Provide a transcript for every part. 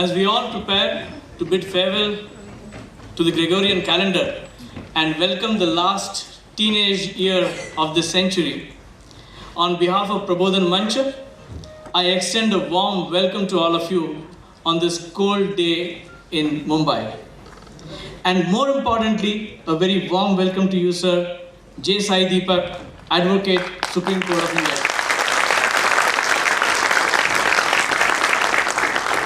as we all prepare to bid farewell to the Gregorian calendar and welcome the last teenage year of this century, on behalf of Prabodhan Mancha, I extend a warm welcome to all of you on this cold day in Mumbai. And more importantly, a very warm welcome to you, sir, J Sai Deepak, Advocate, Supreme Court of India.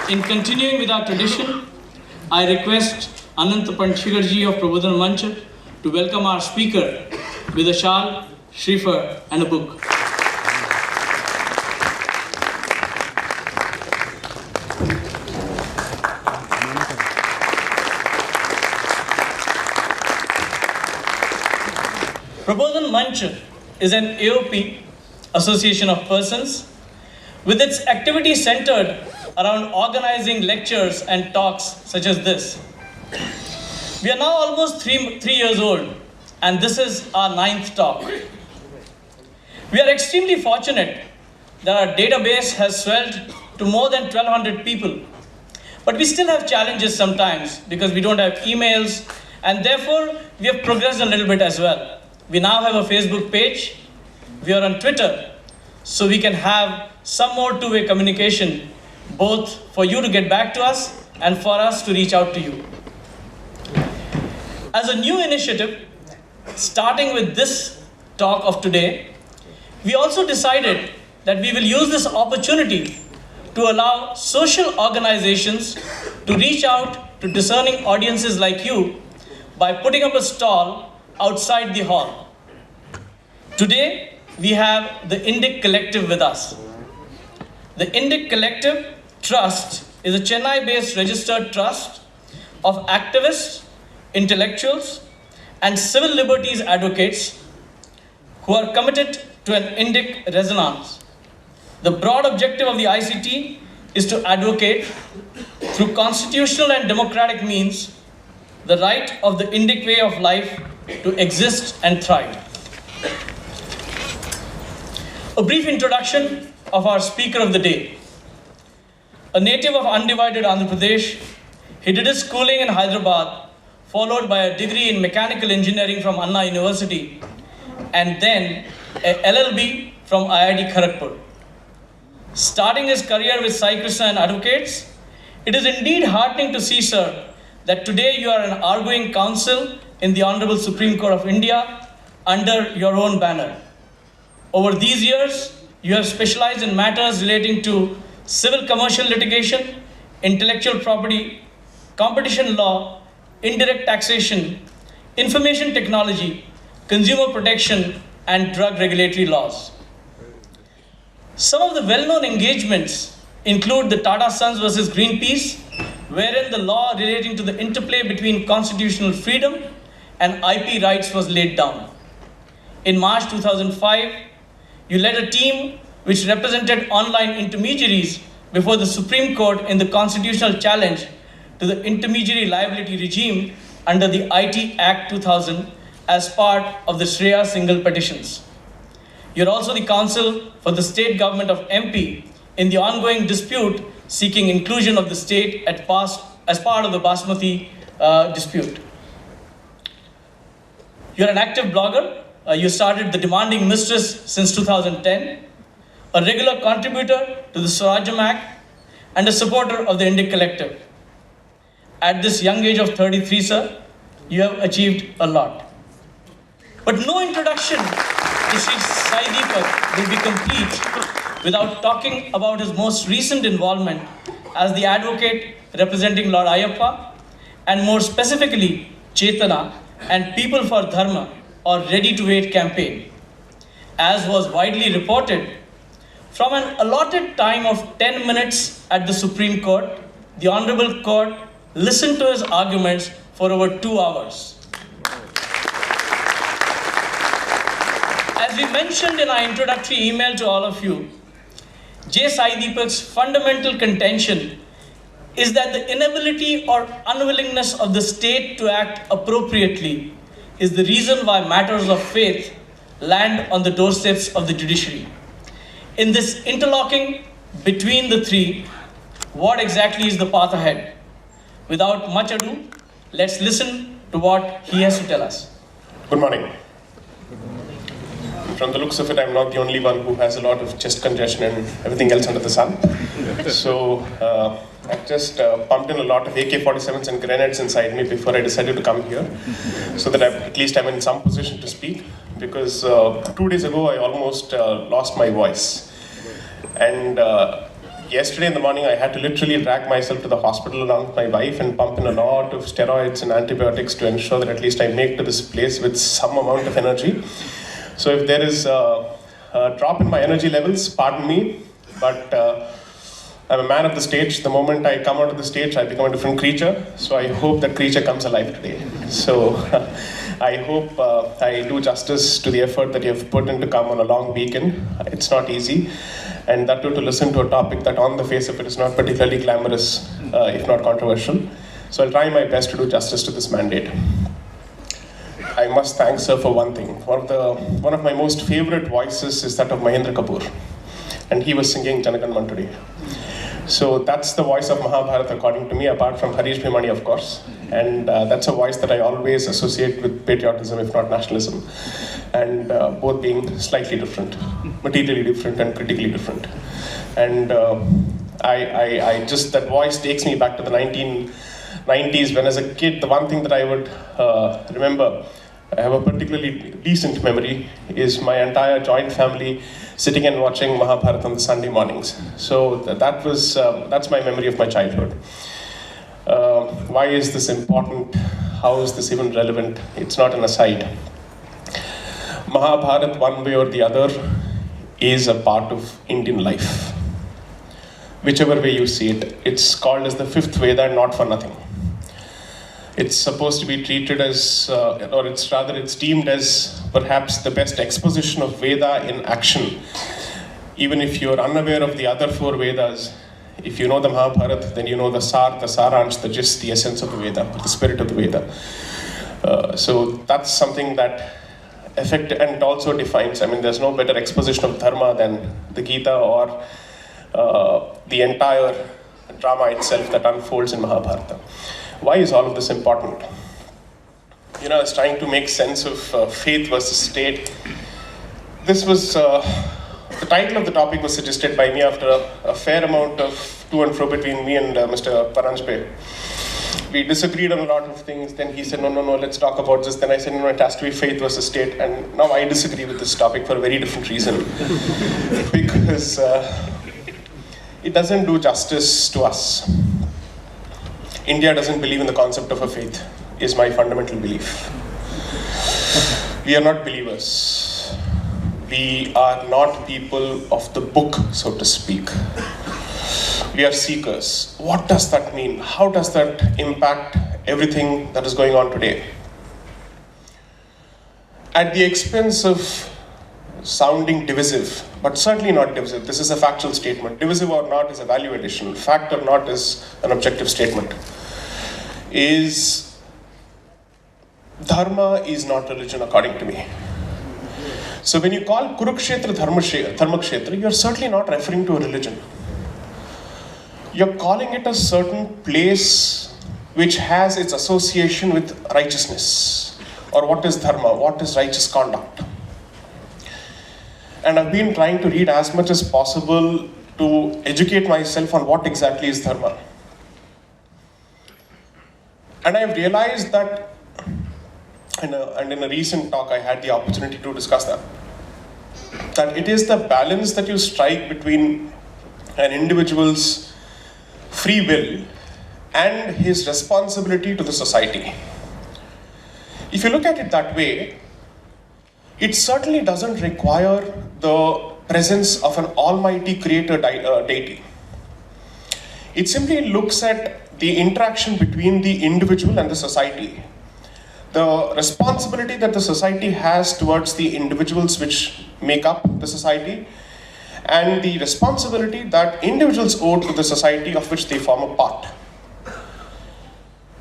In continuing with our tradition, I request Anant Panshigarji of Prabodhan Mancha to welcome our speaker with a shawl, Shrifar and a book. Prabodhan Mancha is an AOP, Association of Persons, with its activity centered around organizing lectures and talks such as this. We are now almost three years old, and this is our 9th talk. We are extremely fortunate that our database has swelled to more than 1,200 people. But we still have challenges sometimes because we don't have emails, and therefore we have progressed a little bit as well. We now have a Facebook page, we are on Twitter, so we can have some more two-way communication, both for you to get back to us and for us to reach out to you. As a new initiative, starting with this talk of today, we also decided that we will use this opportunity to allow social organizations to reach out to discerning audiences like you by putting up a stall outside the hall. Today, we have the Indic Collective with us. The Indic Collective Trust is a Chennai-based registered trust of activists, intellectuals, and civil liberties advocates who are committed to an Indic resonance. The broad objective of the ICT is to advocate, through constitutional and democratic means, the right of the Indic way of life to exist and thrive. A brief introduction of our speaker of the day. A native of undivided Andhra Pradesh, he did his schooling in Hyderabad, followed by a degree in mechanical engineering from Anna University, and then a LLB from IIT Kharagpur. Starting his career with Sai Krishna and Advocates, it is indeed heartening to see, sir, that today you are an arguing counsel in the Honorable Supreme Court of India under your own banner. Over these years, you have specialized in matters relating to civil commercial litigation, intellectual property, competition law, indirect taxation, information technology, consumer protection, and drug regulatory laws. Some of the well-known engagements include the Tata Sons versus Greenpeace, wherein the law relating to the interplay between constitutional freedom and IP rights was laid down. In March 2005, you led a team which represented online intermediaries before the Supreme Court in the constitutional challenge to the intermediary liability regime under the IT Act 2000 as part of the Shreya Singhal petitions. You're also the counsel for the state government of MP in the ongoing dispute seeking inclusion of the state as part of the Basmati dispute. You're an active blogger. You started The Demanding Mistress since 2010, a regular contributor to the Swarajam Act, and a supporter of the Indic Collective. At this young age of 33, sir, you have achieved a lot. But no introduction to J Sai Deepak will be complete without talking about his most recent involvement as the advocate representing Lord Ayyappa, and more specifically, Chetana and People for Dharma, or Ready to Wait campaign. As was widely reported, from an allotted time of 10 minutes at the Supreme Court, the Honorable Court listened to his arguments for over 2 hours. As we mentioned in our introductory email to all of you, J Sai Deepak's fundamental contention is that the inability or unwillingness of the state to act appropriately is the reason why matters of faith land on the doorsteps of the judiciary. In this interlocking between the three, what exactly is the path ahead. Without much ado, let's listen to what he has to tell us. Good morning. From the looks of it, I'm not the only one who has a lot of chest congestion and everything else under the sun. So I've just pumped in a lot of AK-47s and grenades inside me before I decided to come here, so that at least I'm in some position to speak. Because 2 days ago, I almost lost my voice. And yesterday in the morning, I had to literally drag myself to the hospital along with my wife and pump in a lot of steroids and antibiotics to ensure that at least I make to this place with some amount of energy. So if there is a drop in my energy levels, pardon me, but I'm a man of the stage. The moment I come onto the stage, I become a different creature. So I hope that creature comes alive today. So I hope I do justice to the effort that you have put in to come on a long weekend. It's not easy. And that too to listen to a topic that on the face of it is not particularly glamorous, if not controversial. So I'll try my best to do justice to this mandate. I must thank sir for one thing. One of my most favorite voices is that of Mahendra Kapoor. And he was singing Janagan Man today. So that's the voice of Mahabharata according to me, apart from Harish Bhimani, of course. And that's a voice that I always associate with patriotism, if not nationalism. And both being slightly different, materially different and critically different. And I just, that voice takes me back to the 1990s when as a kid, the one thing that I would remember, I have a particularly decent memory, is my entire joint family sitting and watching Mahabharata on the Sunday mornings. So that's my memory of my childhood. Why is this important? How is this even relevant? It's not an aside. Mahabharata, one way or the other, is a part of Indian life. Whichever way you see it, it's called as the fifth Veda and not for nothing. It's supposed to be treated as, it's deemed as perhaps the best exposition of Veda in action. Even if you're unaware of the other four Vedas, if you know the Mahabharata, then you know the Saransh, the gist, the essence of the Veda, the spirit of the Veda. So that's something that affects and it also defines. I mean, there's no better exposition of Dharma than the Gita or the entire drama itself that unfolds in Mahabharata. Why is all of this important? I was trying to make sense of faith versus state. This was, the title of the topic was suggested by me after a fair amount of to and fro between me and Mr. Paranjpe. We disagreed on a lot of things. Then he said, no, let's talk about this. Then I said, it has to be faith versus state. And now I disagree with this topic for a very different reason. Because it doesn't do justice to us. India doesn't believe in the concept of a faith, is my fundamental belief. We are not believers. We are not people of the book, so to speak. We are seekers. What does that mean? How does that impact everything that is going on today? At the expense of sounding divisive, but certainly not divisive. This is a factual statement. Divisive or not is a value addition. Fact or not is an objective statement. Is Dharma is not religion according to me. So when you call Kurukshetra Dharmakshetra, you're certainly not referring to a religion. You're calling it a certain place which has its association with righteousness. Or what is Dharma? What is righteous conduct? And I've been trying to read as much as possible to educate myself on what exactly is Dharma. And I've realized that, in a recent talk I had the opportunity to discuss that it is the balance that you strike between an individual's free will and his responsibility to the society. If you look at it that way, it certainly doesn't require the presence of an almighty creator deity. It simply looks at the interaction between the individual and the society. The responsibility that the society has towards the individuals which make up the society, and the responsibility that individuals owe to the society of which they form a part.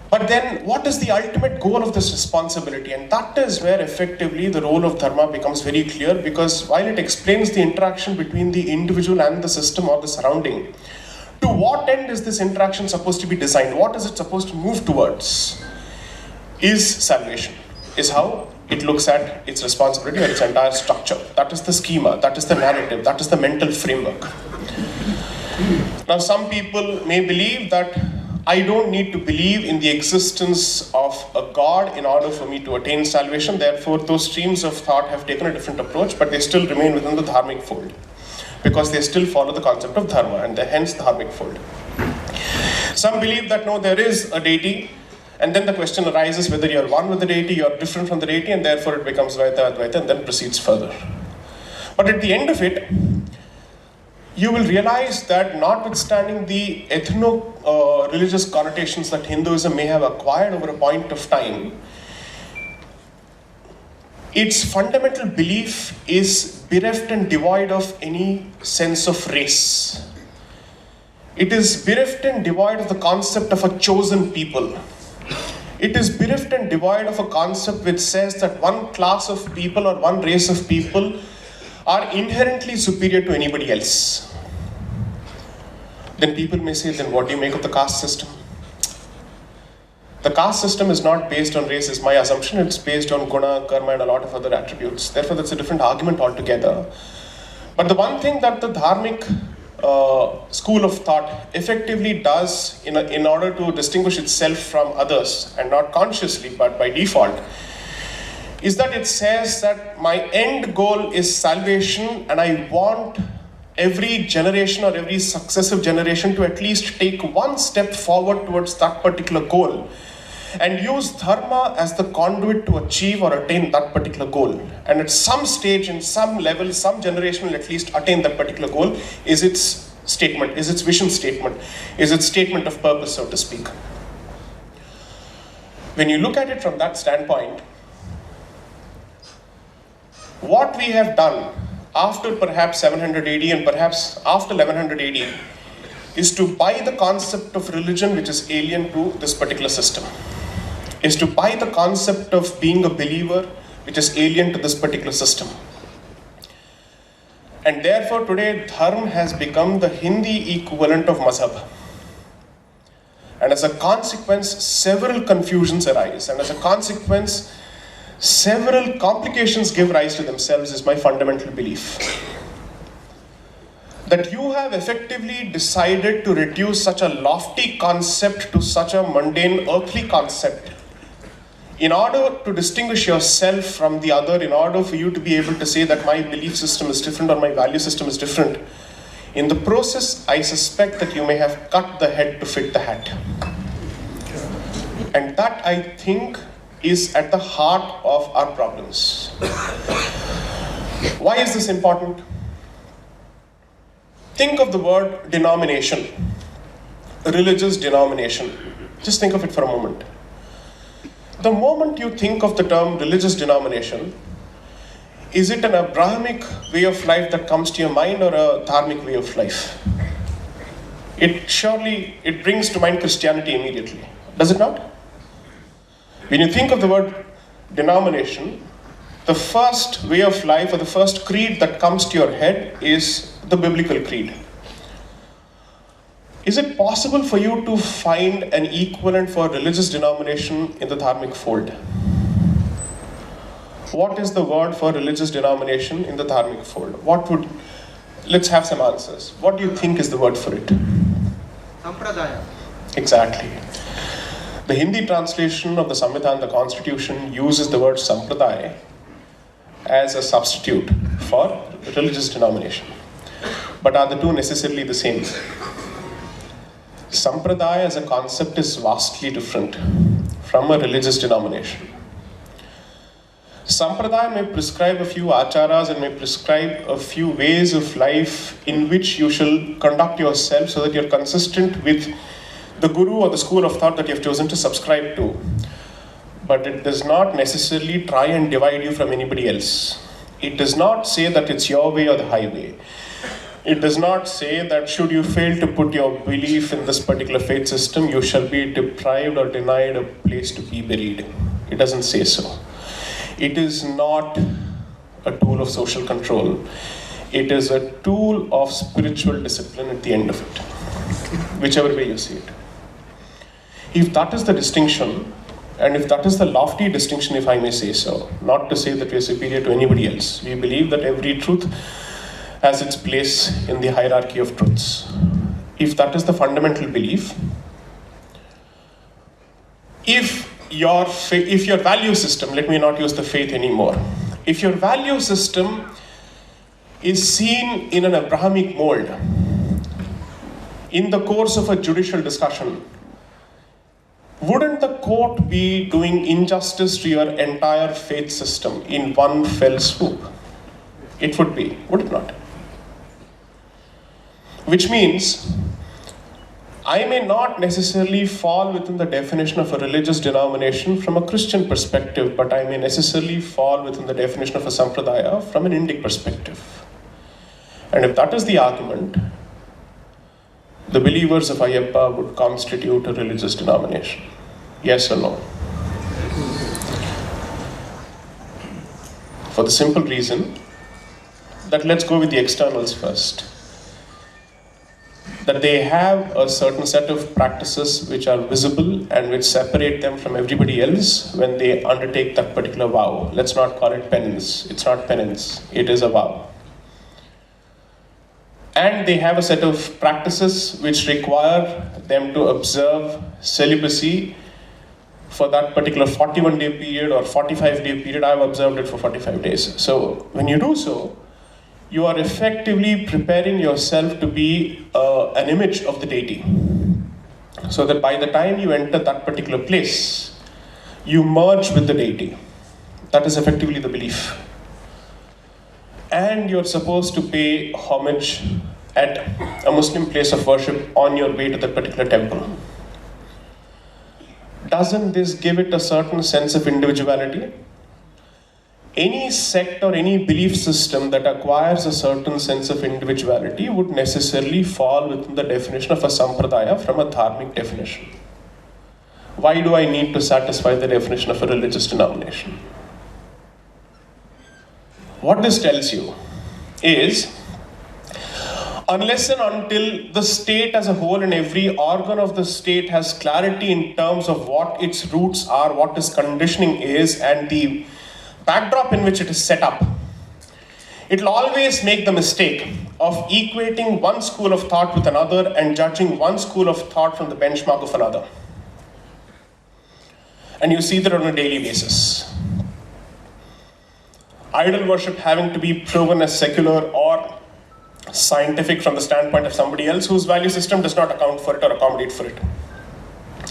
But then, what is the ultimate goal of this responsibility? And that is where effectively the role of Dharma becomes very clear, because while it explains the interaction between the individual and the system or the surrounding, To what end is this interaction supposed to be designed? What is it supposed to move towards? Is salvation, is how it looks at its responsibility or its entire structure. That is the schema, that is the narrative, that is the mental framework. Now, some people may believe that I don't need to believe in the existence of a God in order for me to attain salvation. Therefore, those streams of thought have taken a different approach, but they still remain within the dharmic fold, because they still follow the concept of dharma, and hence the dharmic fold. Some believe that no, there is a deity, and then the question arises whether you're one with the deity, you're different from the deity, and therefore it becomes Dvaita, Advaita, and then proceeds further. But at the end of it, you will realize that notwithstanding the ethno-religious connotations that Hinduism may have acquired over a point of time, its fundamental belief is bereft and devoid of any sense of race. It is bereft and devoid of the concept of a chosen people. It is bereft and devoid of a concept which says that one class of people or one race of people are inherently superior to anybody else. Then people may say, then what do you make of the caste system? The caste system is not based on race, is my assumption. It's based on guna, karma, and a lot of other attributes. Therefore, that's a different argument altogether. But the one thing that the dharmic school of thought effectively does in order to distinguish itself from others, and not consciously but by default, is that it says that my end goal is salvation, and I want every generation or every successive generation to at least take one step forward towards that particular goal, and use dharma as the conduit to achieve or attain that particular goal. And at some stage, in some level, some generation will at least attain that particular goal, is its statement, is its vision statement, is its statement of purpose, so to speak. When you look at it from that standpoint, what we have done after perhaps 700 AD and perhaps after 1100 AD is to buy the concept of religion which is alien to this particular system, is to buy the concept of being a believer which is alien to this particular system. And therefore today dharma has become the Hindi equivalent of mazhab. And as a consequence, several confusions arise, and as a consequence, several complications give rise to themselves, is my fundamental belief. That you have effectively decided to reduce such a lofty concept to such a mundane earthly concept in order to distinguish yourself from the other, in order for you to be able to say that my belief system is different or my value system is different. In the process, I suspect that you may have cut the head to fit the hat. And that, I think, is at the heart of our problems. Why is this important? Think of the word denomination, religious denomination. Just think of it for a moment. The moment you think of the term religious denomination, is it an Abrahamic way of life that comes to your mind or a dharmic way of life? It brings to mind Christianity immediately. Does it not? When you think of the word denomination, the first way of life or the first creed that comes to your head is the biblical creed. Is it possible for you to find an equivalent for religious denomination in the dharmic fold? What is the word for religious denomination in the dharmic fold? Let's have some answers. What do you think is the word for it? Sampradaya. Exactly. The Hindi translation of the Samvidhan, the Constitution, uses the word Sampradaya as a substitute for religious denomination. But are the two necessarily the same? Sampradaya as a concept is vastly different from a religious denomination. Sampradaya may prescribe a few acharas and may prescribe a few ways of life in which you shall conduct yourself so that you're consistent with the guru or the school of thought that you have chosen to subscribe to. But it does not necessarily try and divide you from anybody else. It does not say that it's your way or the highway. It does not say that should you fail to put your belief in this particular faith system, you shall be deprived or denied a place to be buried. It doesn't say so. It is not a tool of social control. It is a tool of spiritual discipline at the end of it. whichever way you see it. If that is the distinction, and if that is the lofty distinction, if I may say so, not to say that we are superior to anybody else, we believe that every truth has its place in the hierarchy of truths. If that is the fundamental belief, if your value system, let me not use the faith anymore, if your value system is seen in an Abrahamic mold, in the course of a judicial discussion, wouldn't the court be doing injustice to your entire faith system in one fell swoop? It would be, would it not? Which means, I may not necessarily fall within the definition of a religious denomination from a Christian perspective, but I may necessarily fall within the definition of a sampradaya from an Indic perspective. And if that is the argument, the believers of Ayyappa would constitute a religious denomination. Yes or no? For the simple reason that, let's go with the externals first, that they have a certain set of practices which are visible and which separate them from everybody else when they undertake that particular vow. Let's not call it penance. It's not penance. It is a vow. And they have a set of practices which require them to observe celibacy for that particular 41-day period or 45-day period. I've observed it for 45 days. So when you do so, you are effectively preparing yourself to be an image of the deity. So that by the time you enter that particular place, you merge with the deity. That is effectively the belief. And you're supposed to pay homage at a Muslim place of worship on your way to that particular temple. Doesn't this give it a certain sense of individuality? Any sect or any belief system that acquires a certain sense of individuality would necessarily fall within the definition of a sampradaya from a dharmic definition. Why do I need to satisfy the definition of a religious denomination? What this tells you is, unless and until the state as a whole and every organ of the state has clarity in terms of what its roots are, what its conditioning is, and the backdrop in which it is set up, it will always make the mistake of equating one school of thought with another and judging one school of thought from the benchmark of another. And you see that on a daily basis. Idol worship having to be proven as secular or scientific from the standpoint of somebody else whose value system does not account for it or accommodate for it.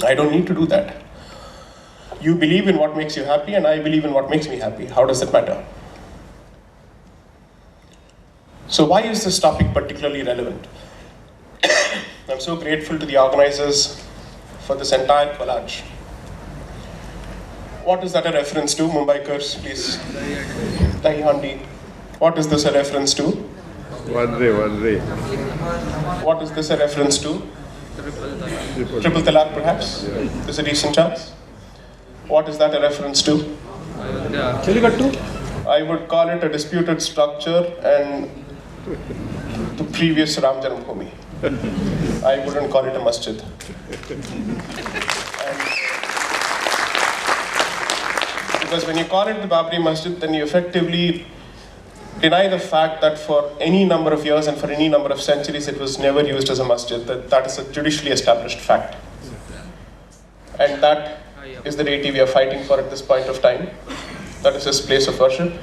I don't need to do that. You believe in what makes you happy and I believe in what makes me happy. How does it matter? So why is this topic particularly relevant? I'm so grateful to the organizers for this entire collage. What is that a reference to? Mumbaikars, please. Dahi Handi. What is this a reference to? Vadre. What is this a reference to? Triple Talaq, perhaps? Yeah. There's a decent chance. What is that a reference to? I would call it a disputed structure and the previous Ram Janmabhoomi. I wouldn't call it a masjid. Because when you call it the Babri Masjid, then you effectively deny the fact that for any number of years and for any number of centuries it was never used as a masjid. That is a judicially established fact. And that is the deity we are fighting for at this point of time. That is his place of worship.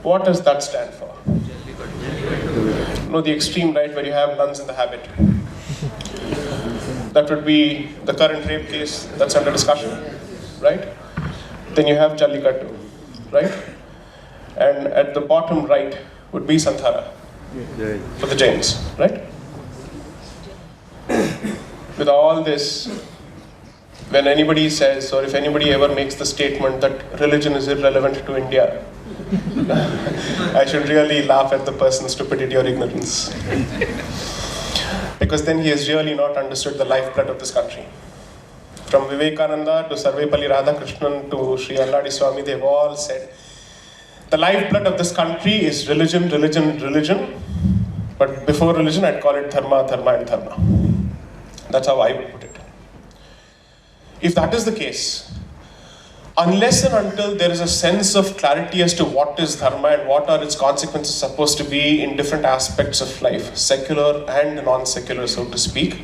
What does that stand for? No, the extreme right where you have nuns in the habit. That would be the current rape case that's under discussion, right? Then you have Jallikattu, right? And at the bottom right would be Santhara for the Jains, right? With all this, when anybody says, or if anybody ever makes the statement that religion is irrelevant to India, I should really laugh at the person's stupidity or ignorance. Because then he has really not understood the lifeblood of this country. From Vivekananda to Sarvepalli Radhakrishnan to Sri Alladi Swami, they've all said, the lifeblood of this country is religion, religion, religion. But before religion, I'd call it dharma, dharma, and dharma. That's how I would put it. If that is the case, unless and until there is a sense of clarity as to what is dharma and what are its consequences supposed to be in different aspects of life, secular and non-secular, so to speak,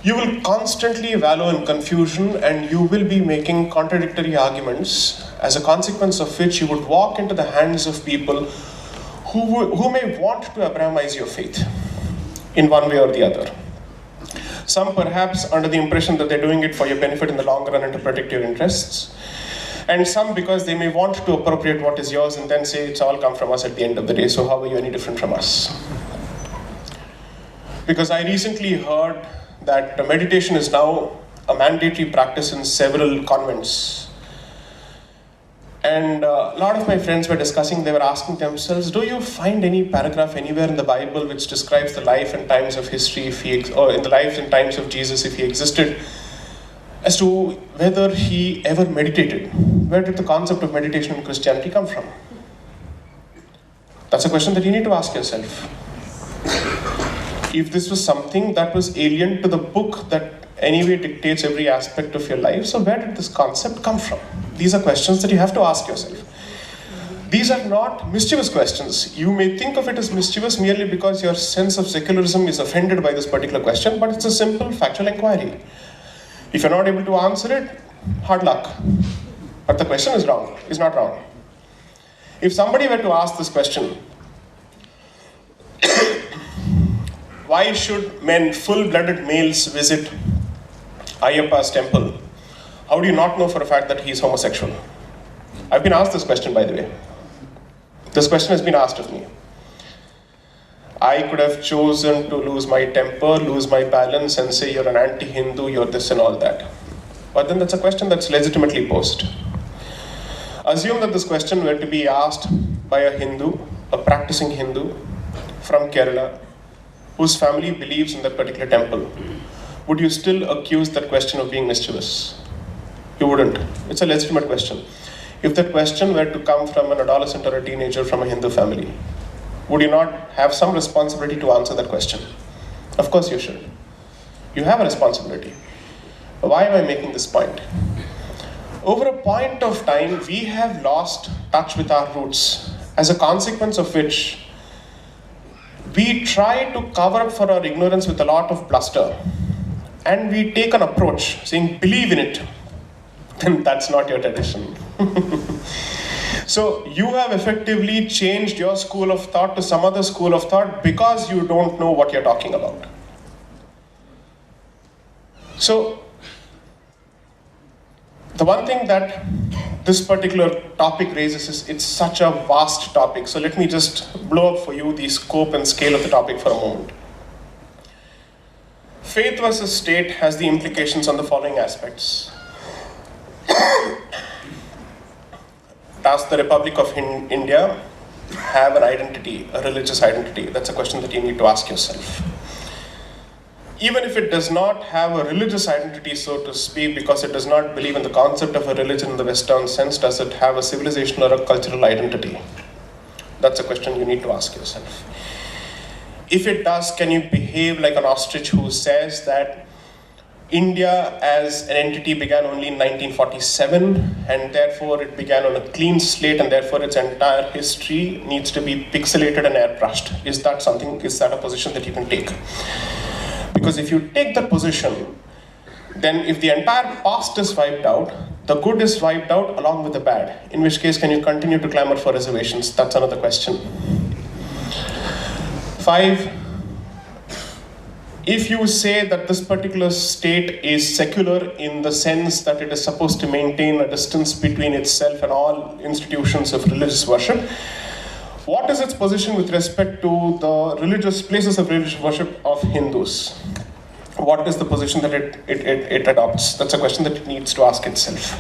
you will constantly wallow in confusion and you will be making contradictory arguments, as a consequence of which you would walk into the hands of people who may want to Abrahamize your faith in one way or the other. Some perhaps under the impression that they're doing it for your benefit in the long run and to protect your interests. And some because they may want to appropriate what is yours and then say it's all come from us at the end of the day, so how are you any different from us? Because I recently heard that meditation is now a mandatory practice in several convents. And a lot of my friends were discussing, they were asking themselves, do you find any paragraph anywhere in the Bible which describes the life and times of history, or in the life and times of Jesus if he existed, as to whether he ever meditated? Where did the concept of meditation in Christianity come from? That's a question that you need to ask yourself. If this was something that was alien to the book that anyway dictates every aspect of your life, so where did this concept come from? These are questions that you have to ask yourself. These are not mischievous questions. You may think of it as mischievous merely because your sense of secularism is offended by this particular question, but it's a simple factual inquiry. If you're not able to answer it, hard luck. But the question is wrong, is not wrong. If somebody were to ask this question, why should full-blooded males visit Ayyappa's temple? How do you not know for a fact that he is homosexual? I've been asked this question, by the way. This question has been asked of me. I could have chosen to lose my temper, lose my balance, and say you're an anti-Hindu, you're this and all that. But then that's a question that's legitimately posed. Assume that this question were to be asked by a Hindu, a practicing Hindu from Kerala, whose family believes in that particular temple. Would you still accuse that question of being mischievous? You wouldn't. It's a legitimate question. If that question were to come from an adolescent or a teenager from a Hindu family, would you not have some responsibility to answer that question? Of course you should. You have a responsibility. Why am I making this point? Over a point of time, we have lost touch with our roots, as a consequence of which we try to cover up for our ignorance with a lot of bluster. And we take an approach saying, believe in it. Then that's not your tradition. So you have effectively changed your school of thought to some other school of thought because you don't know what you're talking about. So the one thing that this particular topic raises is it's such a vast topic. So let me just blow up for you the scope and scale of the topic for a moment. Faith versus state has the implications on the following aspects. Does the Republic of India have an identity, a religious identity? That's a question that you need to ask yourself. Even if it does not have a religious identity, so to speak, because it does not believe in the concept of a religion in the Western sense, does it have a civilizational or a cultural identity? That's a question you need to ask yourself. If it does, can you behave like an ostrich who says that India as an entity began only in 1947 and therefore it began on a clean slate and therefore its entire history needs to be pixelated and airbrushed? Is that a position that you can take? Because if you take that position, then if the entire past is wiped out, the good is wiped out along with the bad. In which case, can you continue to clamor for reservations? That's another question. 5. If you say that this particular state is secular in the sense that it is supposed to maintain a distance between itself and all institutions of religious worship, what is its position with respect to the religious places of religious worship of Hindus? What is the position that it adopts? That's a question that it needs to ask itself.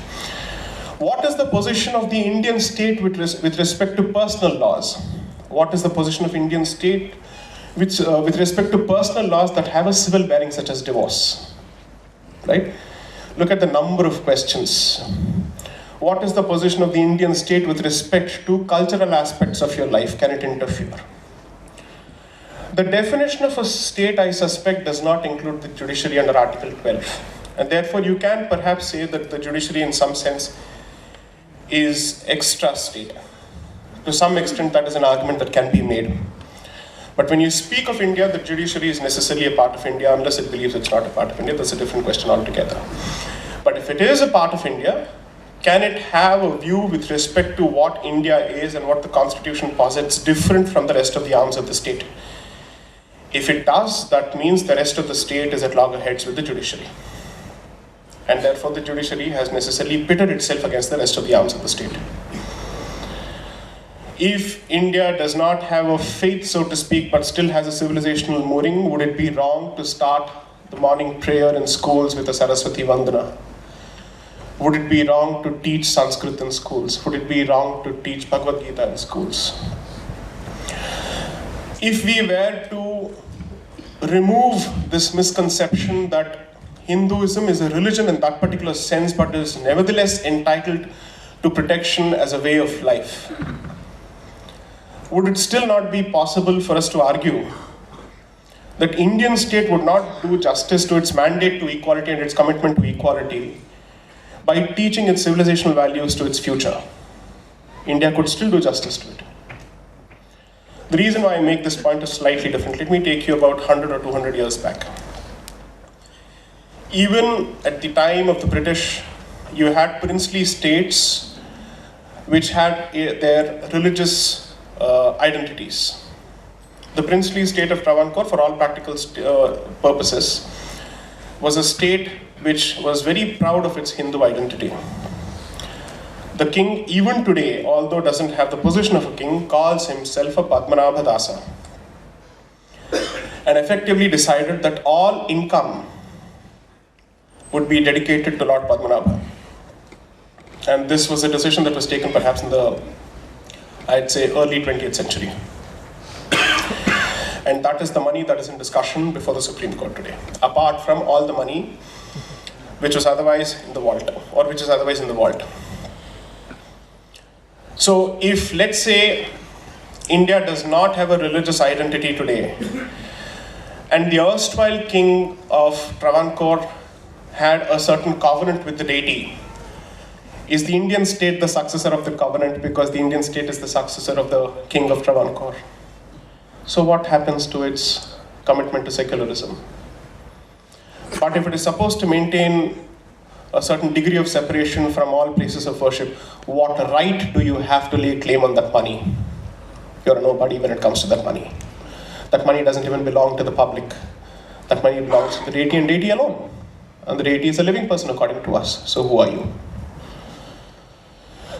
What is the position of the Indian state with respect to personal laws? What is the position of Indian state with respect to personal laws that have a civil bearing, such as divorce? Right? Look at the number of questions. What is the position of the Indian state with respect to cultural aspects of your life? Can it interfere? The definition of a state, I suspect, does not include the judiciary under Article 12. And therefore, you can perhaps say that the judiciary, in some sense, is extra state. To some extent, that is an argument that can be made. But when you speak of India, the judiciary is necessarily a part of India, unless it believes it's not a part of India. That's a different question altogether. But if it is a part of India, can it have a view with respect to what India is and what the Constitution posits different from the rest of the arms of the state? If it does, that means the rest of the state is at loggerheads with the judiciary. And therefore, the judiciary has necessarily pitted itself against the rest of the arms of the state. If India does not have a faith, so to speak, but still has a civilizational mooring, would it be wrong to start the morning prayer in schools with a Saraswati Vandana? Would it be wrong to teach Sanskrit in schools? Would it be wrong to teach Bhagavad Gita in schools? If we were to remove this misconception that Hinduism is a religion in that particular sense, but is nevertheless entitled to protection as a way of life, would it still not be possible for us to argue that Indian state would not do justice to its mandate to equality and its commitment to equality by teaching its civilizational values to its future? India could still do justice to it. The reason why I make this point is slightly different. Let me take you about 100 or 200 years back. Even at the time of the British, you had princely states which had their religious identities. The princely state of Travancore, for all practical purposes, was a state which was very proud of its Hindu identity. The king, even today, although doesn't have the position of a king, calls himself a Padmanabha Dasa, and effectively decided that all income would be dedicated to Lord Padmanabha. And this was a decision that was taken perhaps in the, I'd say, early 20th century. And that is the money that is in discussion before the Supreme Court today, apart from all the money which was otherwise in the vault, or which is otherwise in the vault. So if, let's say, India does not have a religious identity today, and the erstwhile king of Travancore had a certain covenant with the deity, is the Indian state the successor of the covenant because the Indian state is the successor of the king of Travancore? So what happens to its commitment to secularism? But if it is supposed to maintain a certain degree of separation from all places of worship, what right do you have to lay claim on that money? You're a nobody when it comes to that money. That money doesn't even belong to the public. That money belongs to the deity and deity alone. And the deity is a living person according to us. So who are you?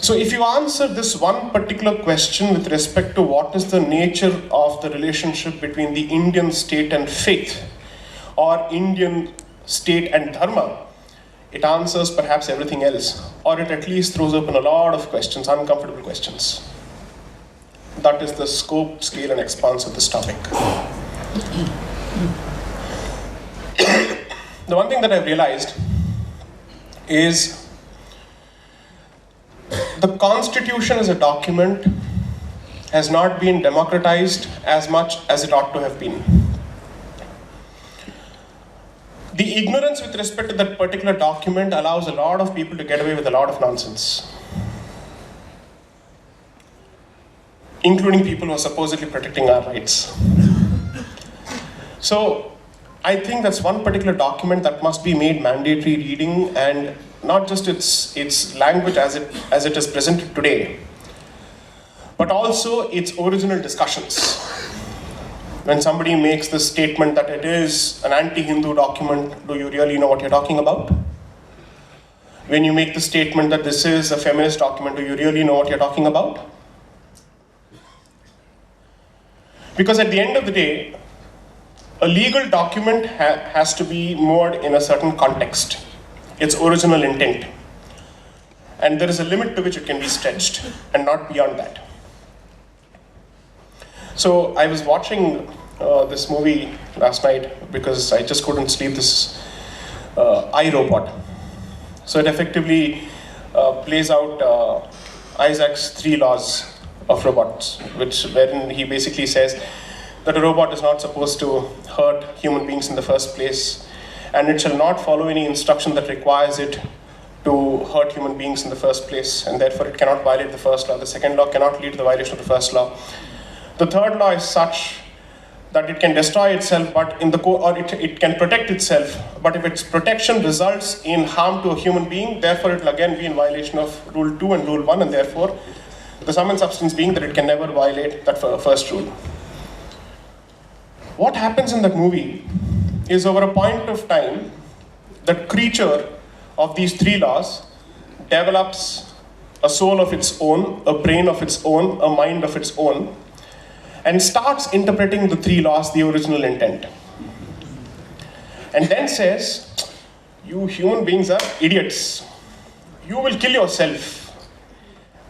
So if you answer this one particular question with respect to what is the nature of the relationship between the Indian state and faith, or Indian state and dharma, it answers perhaps everything else, or it at least throws open a lot of questions, uncomfortable questions. That is the scope, scale, and expanse of this topic. The one thing that I've realized is the Constitution as a document has not been democratized as much as it ought to have been. The ignorance with respect to that particular document allows a lot of people to get away with a lot of nonsense, including people who are supposedly protecting our rights. So I think that's one particular document that must be made mandatory reading, and not just its language as it is presented today, but also its original discussions. When somebody makes the statement that it is an anti-Hindu document, do you really know what you're talking about? When you make the statement that this is a feminist document, do you really know what you're talking about? Because at the end of the day, a legal document has to be moored in a certain context, its original intent. And there is a limit to which it can be stretched, and not beyond that. So I was watching this movie last night because I just couldn't sleep, this iRobot. So it effectively plays out Isaac's 3 laws of robots, wherein he basically says that a robot is not supposed to hurt human beings in the first place, and it shall not follow any instruction that requires it to hurt human beings in the first place, and therefore it cannot violate the first law. The second law cannot lead to the violation of the first law. The third law is such that it can destroy itself, but it can protect itself, but if its protection results in harm to a human being, therefore it will again be in violation of Rule 2 and Rule 1, and therefore the sum and substance being that it can never violate that first rule. What happens in that movie is, over a point of time, the creature of these three laws develops a soul of its own, a brain of its own, a mind of its own, and starts interpreting the three laws, the original intent. And then says, you human beings are idiots. You will kill yourself.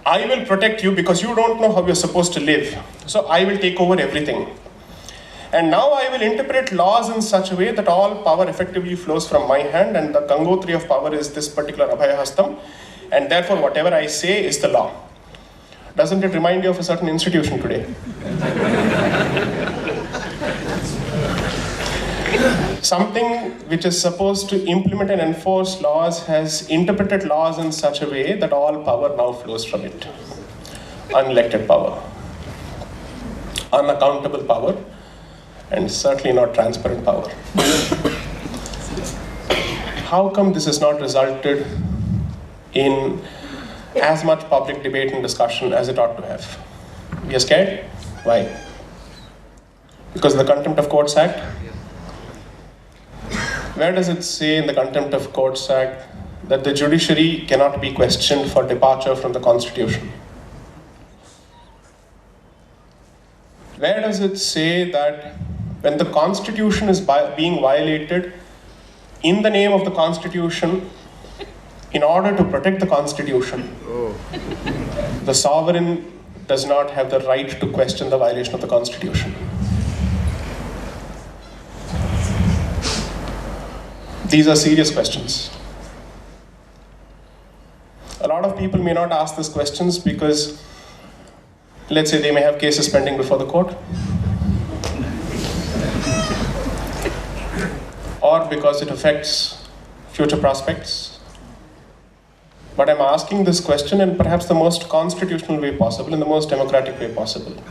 I will protect you because you don't know how you're supposed to live. So I will take over everything. And now I will interpret laws in such a way that all power effectively flows from my hand, and the Gangotri of power is this particular Abhayahastam, and therefore whatever I say is the law. Doesn't it remind you of a certain institution today? Something which is supposed to implement and enforce laws has interpreted laws in such a way that all power now flows from it. Unelected power, unaccountable power, and certainly not transparent power. How come this has not resulted in as much public debate and discussion as it ought to have? We are scared? Why? Because of the Contempt of Courts Act? Where does it say in the Contempt of Courts Act that the judiciary cannot be questioned for departure from the Constitution? Where does it say that when the Constitution is being violated in the name of the Constitution, in order to protect the Constitution, the sovereign does not have the right to question the violation of the Constitution? These are serious questions. A lot of people may not ask these questions because, let's say, they may have cases pending before the court, or because it affects future prospects. But I'm asking this question in perhaps the most constitutional way possible, in the most democratic way possible.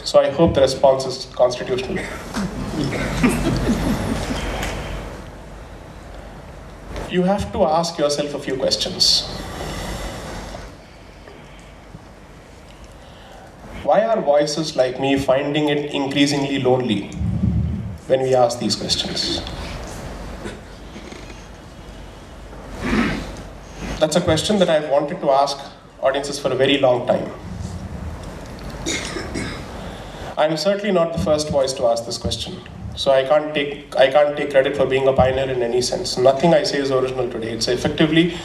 So I hope the response is constitutional. You have to ask yourself a few questions. Why are voices like me finding it increasingly lonely when we ask these questions? That's a question that I've wanted to ask audiences for a very long time. I'm certainly not the first voice to ask this question, so I can't take credit for being a pioneer in any sense. Nothing I say is original today. It's effectively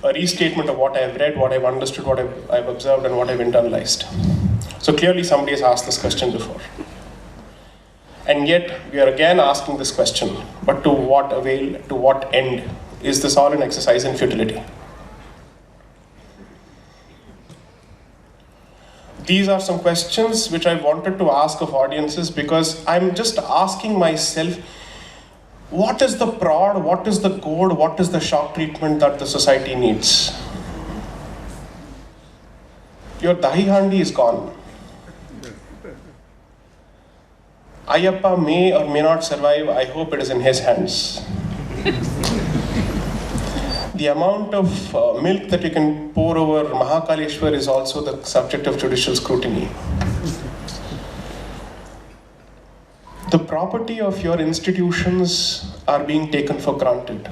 a restatement of what I've read, what I've understood, what I've observed, and what I've internalized. So clearly somebody has asked this question before. And yet we are again asking this question, but to what avail, to what end? Is this all an exercise in futility? These are some questions which I wanted to ask of audiences, because I'm just asking myself, what is the prod, what is the goad, what is the shock treatment that the society needs? Your dahi handi is gone. Ayyappa may or may not survive. I hope it is in his hands. The amount of milk that you can pour over Mahakaleshwar is also the subject of judicial scrutiny. The property of your institutions are being taken for granted.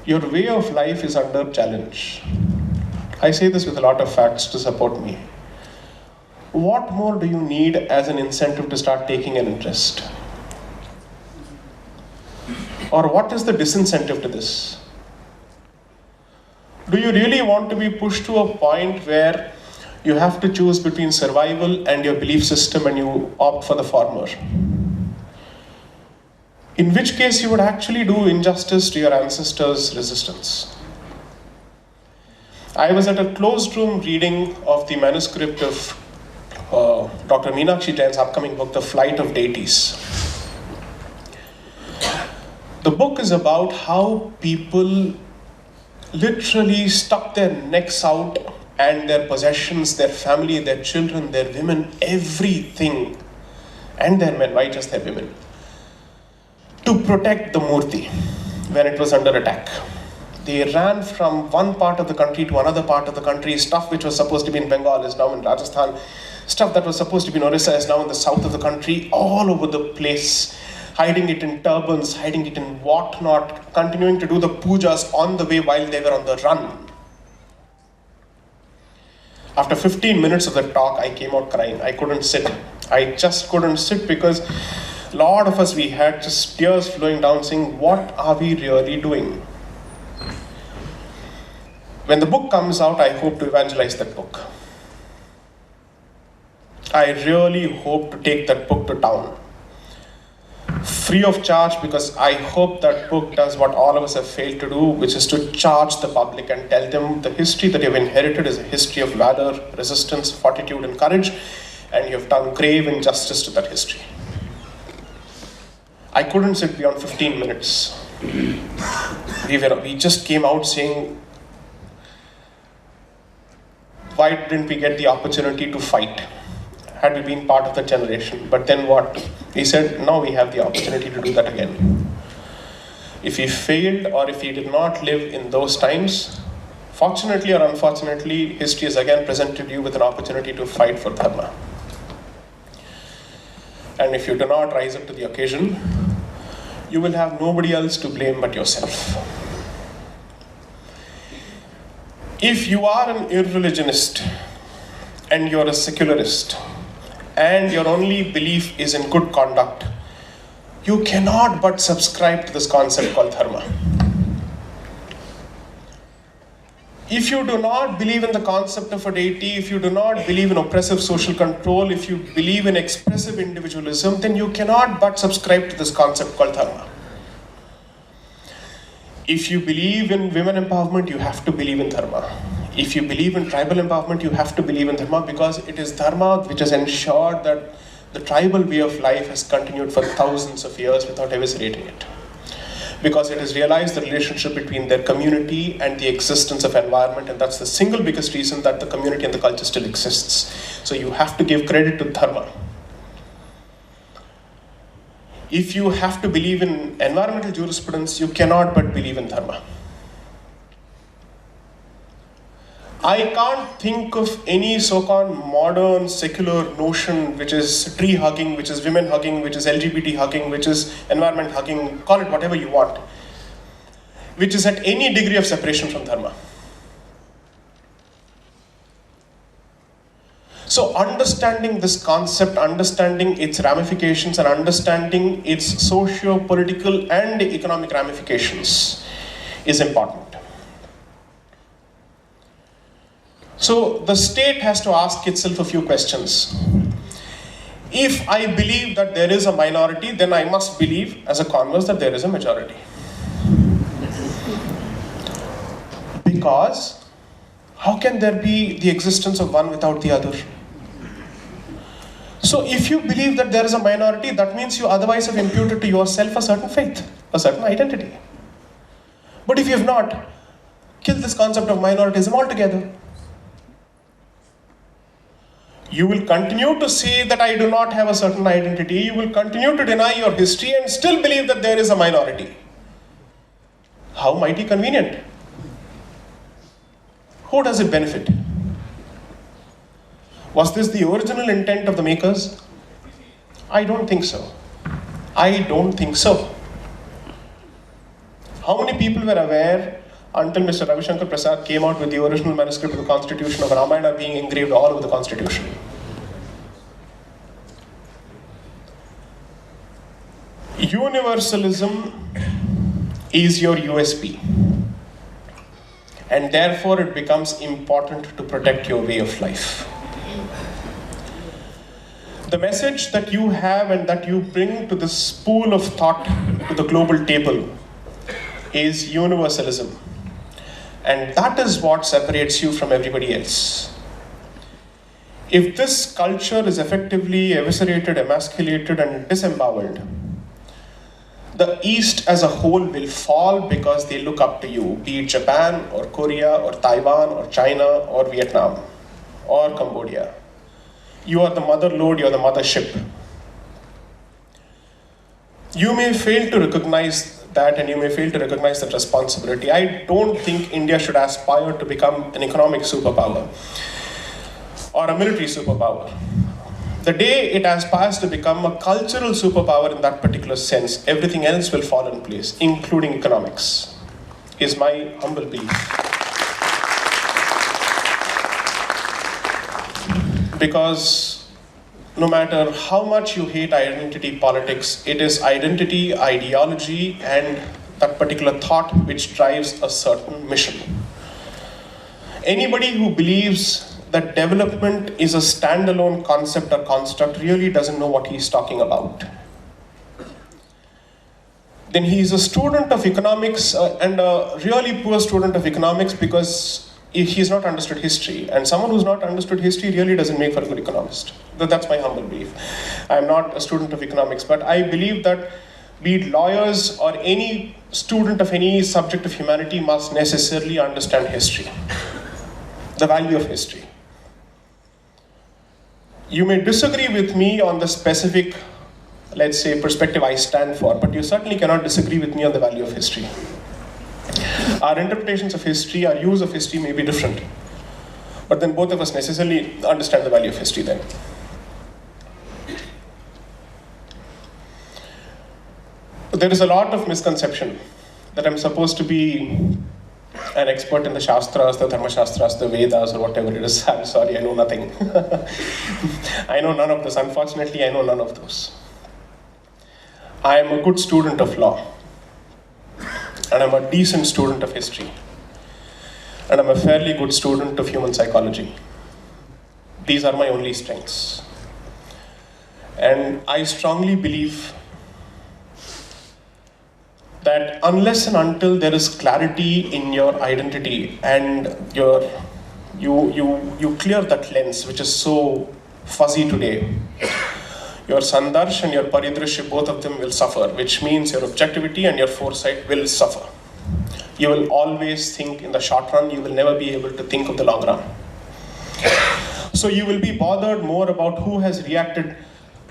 Your way of life is under challenge. I say this with a lot of facts to support me. What more do you need as an incentive to start taking an interest? Or what is the disincentive to this? Do you really want to be pushed to a point where you have to choose between survival and your belief system and you opt for the former? In which case you would actually do injustice to your ancestors' resistance. I was at a closed room reading of the manuscript of Dr. Meenakshi Jain's upcoming book, The Flight of Deities. The book is about how people literally stuck their necks out and their possessions, their family, their children, their women, everything, and their men, why just their women, to protect the Murti when it was under attack. They ran from one part of the country to another part of the country. Stuff which was supposed to be in Bengal is now in Rajasthan. Stuff that was supposed to be in Orissa is now in the south of the country, all over the place. Hiding it in turbans, hiding it in whatnot, continuing to do the pujas on the way while they were on the run. After 15 minutes of the talk, I came out crying. I couldn't sit. I just couldn't sit because a lot of us, we had just tears flowing down saying, what are we really doing? When the book comes out, I hope to evangelize that book. I really hope to take that book to town. Free of charge, because I hope that book does what all of us have failed to do, which is to charge the public and tell them the history that you've inherited is a history of valor, resistance, fortitude and courage, and you have done grave injustice to that history. I couldn't sit beyond 15 minutes. We just came out saying, why didn't we get the opportunity to fight? Had we been part of the generation? But then what? We said, now we have the opportunity to do that again. If we failed or if we did not live in those times, fortunately or unfortunately, history has again presented you with an opportunity to fight for dharma. And if you do not rise up to the occasion, you will have nobody else to blame but yourself. If you are an irreligionist and you're a secularist, and your only belief is in good conduct, you cannot but subscribe to this concept called dharma. If you do not believe in the concept of a deity, if you do not believe in oppressive social control, if you believe in expressive individualism, then you cannot but subscribe to this concept called dharma. If you believe in women empowerment, you have to believe in dharma. If you believe in tribal empowerment, you have to believe in dharma, because it is dharma which has ensured that the tribal way of life has continued for thousands of years without eviscerating it. Because it has realized the relationship between their community and the existence of environment, and that's the single biggest reason that the community and the culture still exists. So you have to give credit to dharma. If you have to believe in environmental jurisprudence, you cannot but believe in dharma. I can't think of any so-called modern secular notion which is tree hugging, which is women hugging, which is LGBT hugging, which is environment hugging, call it whatever you want, which is at any degree of separation from dharma. So understanding this concept, understanding its ramifications and understanding its socio-political and economic ramifications is important. So the state has to ask itself a few questions. If I believe that there is a minority, then I must believe as a converse that there is a majority. Because how can there be the existence of one without the other? So if you believe that there is a minority, that means you otherwise have imputed to yourself a certain faith, a certain identity. But if you have not, kill this concept of minoritism altogether. You will continue to say that I do not have a certain identity. You will continue to deny your history and still believe that there is a minority. How mighty convenient. Who does it benefit? Was this the original intent of the makers? I don't think so. I don't think so. How many people were aware until Mr. Ravi Shankar Prasad came out with the original manuscript of the Constitution of Ramayana being engraved all over the Constitution? Universalism is your USP, and therefore it becomes important to protect your way of life. The message that you have and that you bring to this pool of thought to the global table is universalism. And that is what separates you from everybody else. If this culture is effectively eviscerated, emasculated, and disemboweled, the East as a whole will fall because they look up to you, be it Japan or Korea or Taiwan or China or Vietnam or Cambodia. You are the mother lode, you are the mothership. You may fail to recognize that, and you may fail to recognize that responsibility. I don't think India should aspire to become an economic superpower or a military superpower. The day it aspires to become a cultural superpower in that particular sense, everything else will fall in place, including economics, is my humble belief. Because no matter how much you hate identity politics, it is identity, ideology, and that particular thought which drives a certain mission. Anybody who believes that development is a standalone concept or construct really doesn't know what he's talking about. Then he is a student of economics and a really poor student of economics because he's not understood history. And someone who's not understood history really doesn't make for a good economist. That's my humble belief. I'm not a student of economics, but I believe that be it lawyers or any student of any subject of humanity must necessarily understand history, the value of history. You may disagree with me on the specific, let's say, perspective I stand for, but you certainly cannot disagree with me on the value of history. Our interpretations of history, our use of history may be different, but then both of us necessarily understand the value of history then. There is a lot of misconception that I'm supposed to be an expert in the Shastras, the Dharma Shastras, the Vedas, or whatever it is. I'm sorry, I know nothing. I know none of this. Unfortunately, I know none of those. I am a good student of law. And I'm a decent student of history. And I'm a fairly good student of human psychology. These are my only strengths. And I strongly believe that unless and until there is clarity in your identity and you clear that lens, which is so fuzzy today, your sandarsh and your paridrishya, both of them will suffer, which means your objectivity and your foresight will suffer. You will always think in the short run, you will never be able to think of the long run. So you will be bothered more about who has reacted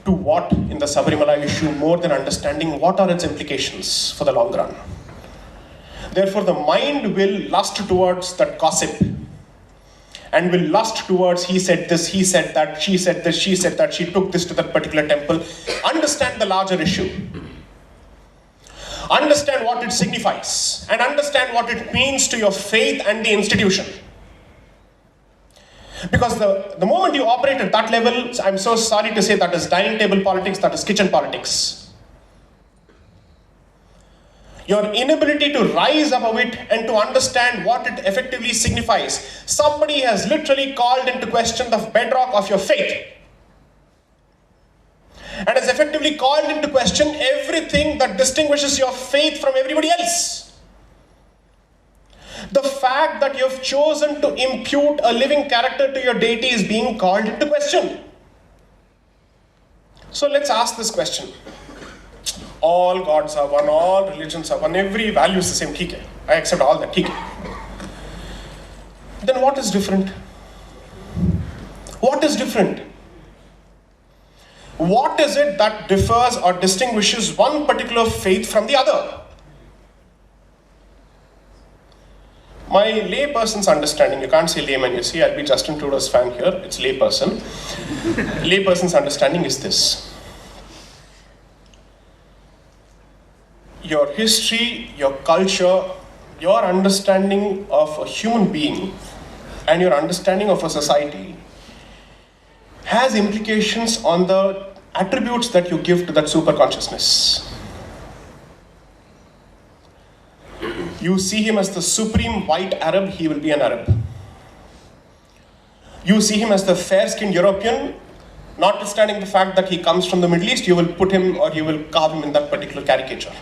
to what in the Sabarimala issue more than understanding what are its implications for the long run. Therefore, the mind will lust towards that gossip and will lust towards he said this, he said that, she said this, she said that, she took this to that particular temple. Understand the larger issue. Understand what it signifies and understand what it means to your faith and the institution. Because the moment you operate at that level, I'm so sorry to say, that is dining table politics, that is kitchen politics. Your inability to rise above it and to understand what it effectively signifies. Somebody has literally called into question the bedrock of your faith. And has effectively called into question everything that distinguishes your faith from everybody else. The fact that you have chosen to impute a living character to your deity is being called into question. So let's ask this question. All gods are one, all religions are one, every value is the same, theek hai. I accept all that, theek hai. Then what is different? What is different? What is it that differs or distinguishes one particular faith from the other? My layperson's understanding, you can't say layman, you see, I'll be Justin Trudeau's fan here, it's layperson. Layperson's understanding is this. Your history, your culture, your understanding of a human being and your understanding of a society has implications on the attributes that you give to that super consciousness. You see him as the supreme white Arab, he will be an Arab. You see him as the fair-skinned European, notwithstanding the fact that he comes from the Middle East, you will put him or you will carve him in that particular caricature.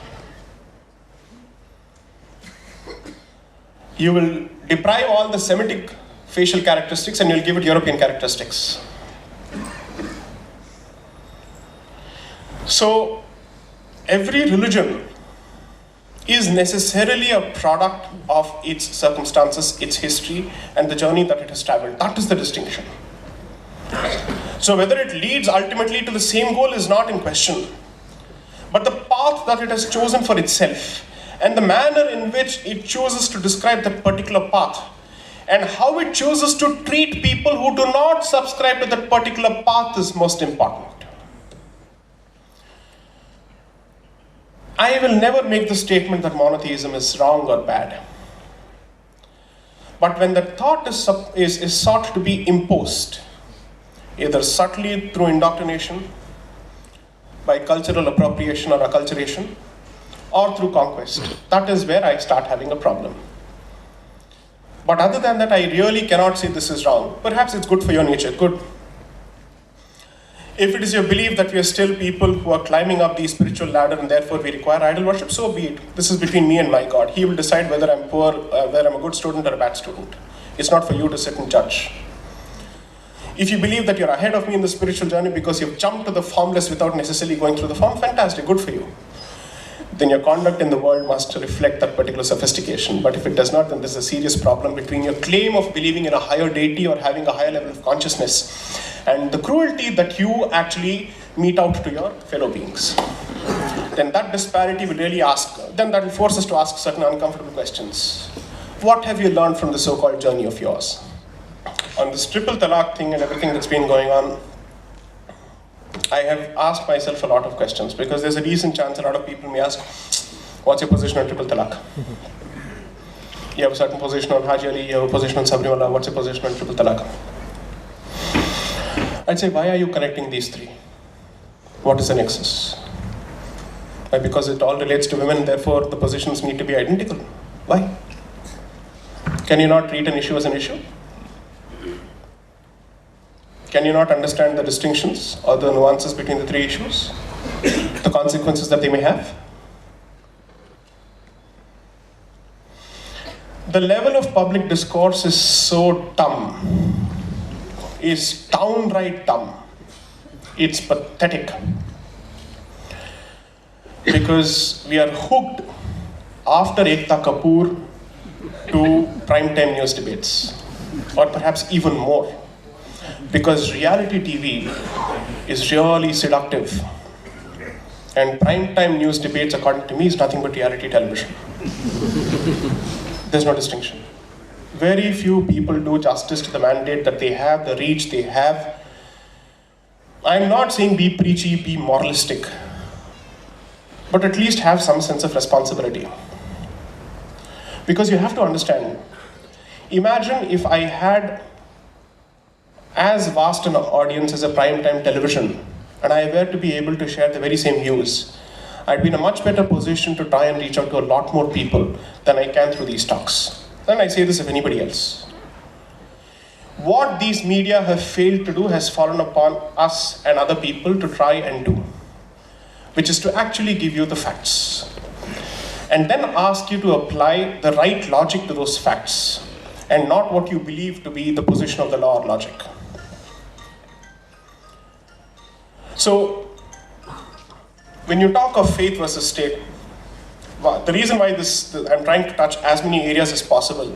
You will deprive all the Semitic facial characteristics and you'll give it European characteristics. So every religion is necessarily a product of its circumstances, its history, and the journey that it has traveled. That is the distinction. So whether it leads ultimately to the same goal is not in question, but the path that it has chosen for itself and the manner in which it chooses to describe that particular path and how it chooses to treat people who do not subscribe to that particular path is most important. I will never make the statement that monotheism is wrong or bad. But when the thought is sought to be imposed, either subtly through indoctrination, by cultural appropriation or acculturation, or through conquest, that is where I start having a problem. But other than that, I really cannot say this is wrong. Perhaps it's good for your nature, good. If it is your belief that we are still people who are climbing up the spiritual ladder and therefore we require idol worship, so be it. This is between me and my God. He will decide whether I'm poor, whether I'm a good student or a bad student. It's not for you to sit and judge. If you believe that you're ahead of me in the spiritual journey because you've jumped to the formless without necessarily going through the form, fantastic, good for you. Then your conduct in the world must reflect that particular sophistication. But if it does not, then there's a serious problem between your claim of believing in a higher deity or having a higher level of consciousness and the cruelty that you actually mete out to your fellow beings. Then that disparity will really that will force us to ask certain uncomfortable questions. What have you learned from the so-called journey of yours? On this triple talaq thing and everything that's been going on, I have asked myself a lot of questions because there's a decent chance a lot of people may ask, what's your position on triple talaq? You have a certain position on Haji Ali, you have a position on Sabrimala, what's your position on triple talaq? I'd say, why are you connecting these three? What is the nexus? Why? Because it all relates to women, therefore the positions need to be identical. Why? Can you not treat an issue as an issue? Can you not understand the distinctions or the nuances between the three issues? The consequences that they may have? The level of public discourse is so dumb, is downright dumb. It's pathetic. Because we are hooked after Ekta Kapoor to primetime news debates, or perhaps even more. Because reality TV is really seductive. And primetime news debates, according to me, is nothing but reality television. There's no distinction. Very few people do justice to the mandate that they have, the reach they have. I'm not saying be preachy, be moralistic, but at least have some sense of responsibility. Because you have to understand, imagine if I had as vast an audience as a primetime television, and I were to be able to share the very same views, I'd be in a much better position to try and reach out to a lot more people than I can through these talks. And I say this of anybody else. What these media have failed to do has fallen upon us and other people to try and do, which is to actually give you the facts, and then ask you to apply the right logic to those facts, and not what you believe to be the position of the law or logic. So, when you talk of faith versus state, the reason why I'm trying to touch as many areas as possible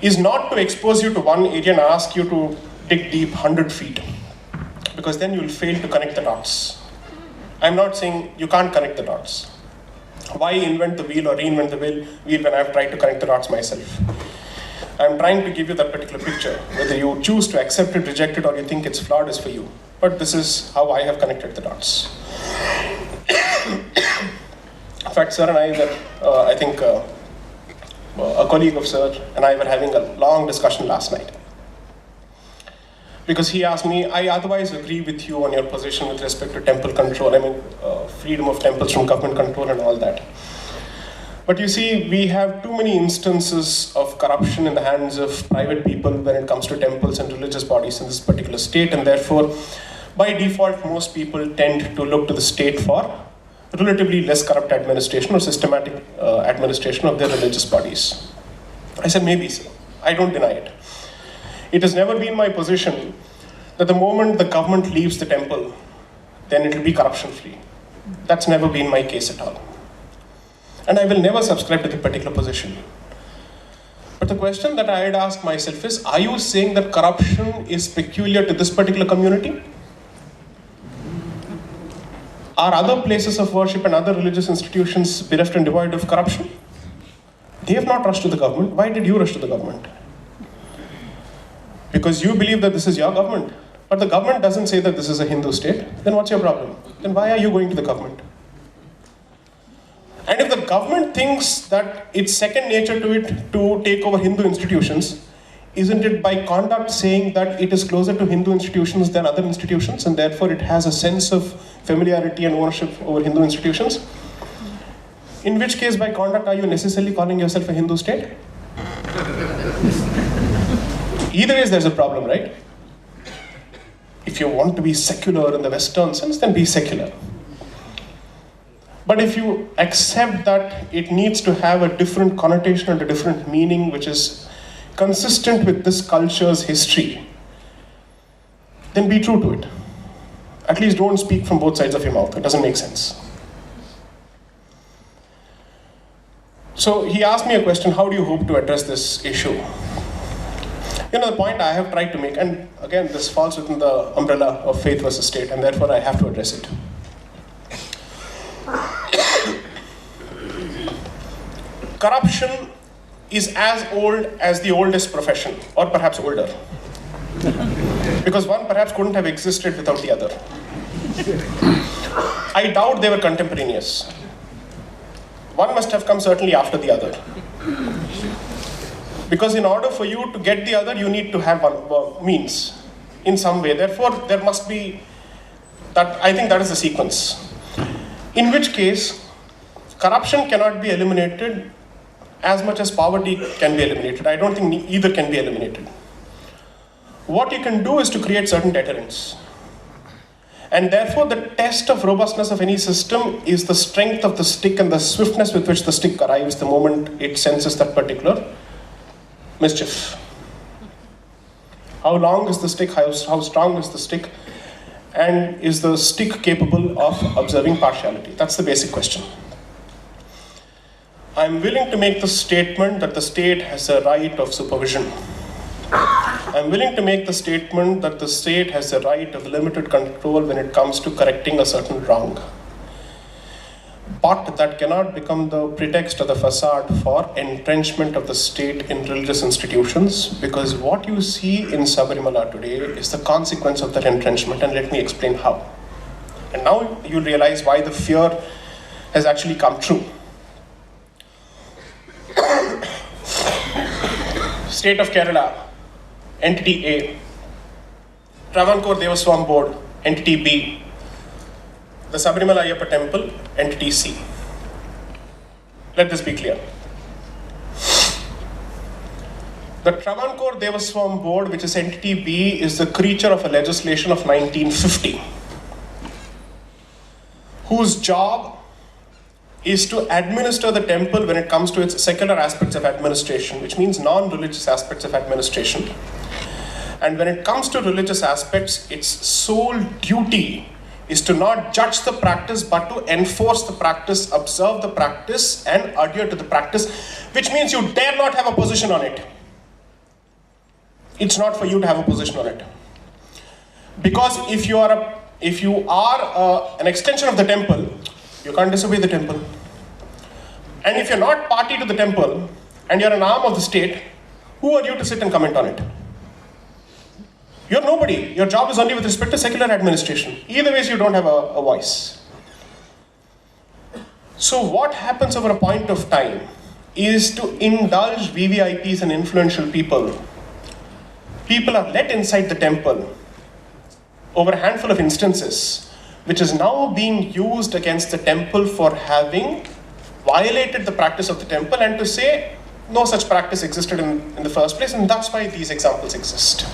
is not to expose you to one area and ask you to dig deep 100 feet, because then you'll fail to connect the dots. I'm not saying you can't connect the dots. Why invent the wheel or reinvent the wheel when I've tried to connect the dots myself? I'm trying to give you that particular picture. Whether you choose to accept it, reject it, or you think it's flawed is for you. But this is how I have connected the dots. In fact, sir and I were, I think a colleague of sir and I were having a long discussion last night. Because he asked me, I otherwise agree with you on your position with respect to temple control. I mean, freedom of temples from government control and all that. But you see, we have too many instances of corruption in the hands of private people when it comes to temples and religious bodies in this particular state, and therefore, by default, most people tend to look to the state for relatively less corrupt administration or systematic administration of their religious bodies. I said, maybe so. I don't deny it. It has never been my position that the moment the government leaves the temple, then it will be corruption free. That's never been my case at all. And I will never subscribe to the particular position. But the question that I had asked myself is, are you saying that corruption is peculiar to this particular community? Are other places of worship and other religious institutions bereft and devoid of corruption? They have not rushed to the government. Why did you rush to the government? Because you believe that this is your government. But the government doesn't say that this is a Hindu state. Then what's your problem? Then why are you going to the government? And if the government thinks that it's second nature to it to take over Hindu institutions, isn't it by conduct saying that it is closer to Hindu institutions than other institutions, and therefore it has a sense of familiarity and ownership over Hindu institutions? In which case, by conduct, are you necessarily calling yourself a Hindu state? Either way, there's a problem, right? If you want to be secular in the Western sense, then be secular. But if you accept that it needs to have a different connotation and a different meaning, which is consistent with this culture's history, then be true to it. At least don't speak from both sides of your mouth. It doesn't make sense. So he asked me a question, how do you hope to address this issue? You know, the point I have tried to make, and again, this falls within the umbrella of faith versus state, and therefore I have to address it. Corruption is as old as the oldest profession, or perhaps older. Because one perhaps couldn't have existed without the other. I doubt they were contemporaneous. One must have come certainly after the other. Because in order for you to get the other, you need to have one means in some way. Therefore, there must be that. I think that is the sequence. In which case, corruption cannot be eliminated as much as poverty can be eliminated. I don't think either can be eliminated. What you can do is to create certain deterrents. And therefore, the test of robustness of any system is the strength of the stick and the swiftness with which the stick arrives the moment it senses that particular mischief. How long is the stick? How strong is the stick? And is the stick capable of observing partiality? That's the basic question. I'm willing to make the statement that the state has a right of supervision. I'm willing to make the statement that the state has a right of limited control when it comes to correcting a certain wrong. But that cannot become the pretext or the facade for entrenchment of the state in religious institutions, because what you see in Sabarimala today is the consequence of that entrenchment, and let me explain how. And now you'll realize why the fear has actually come true. State of Kerala, Entity A. Travancore Devaswam Board, Entity B. The Sabarimala Ayyappa Temple, Entity C. Let this be clear. The Travancore Devaswam Board, which is Entity B, is the creature of a legislation of 1950, whose job is to administer the temple when it comes to its secular aspects of administration, which means non-religious aspects of administration. And when it comes to religious aspects, its sole duty is to not judge the practice, but to enforce the practice, observe the practice, and adhere to the practice, which means you dare not have a position on it. It's not for you to have a position on it. Because if you are an extension of the temple, you can't disobey the temple. And if you're not party to the temple, and you're an arm of the state, who are you to sit and comment on it? You're nobody. Your job is only with respect to secular administration. Either ways, you don't have a voice. So what happens over a point of time is to indulge VVIPs and influential people. People are let inside the temple over a handful of instances, which is now being used against the temple for having violated the practice of the temple, and to say no such practice existed in the first place, and that's why these examples exist.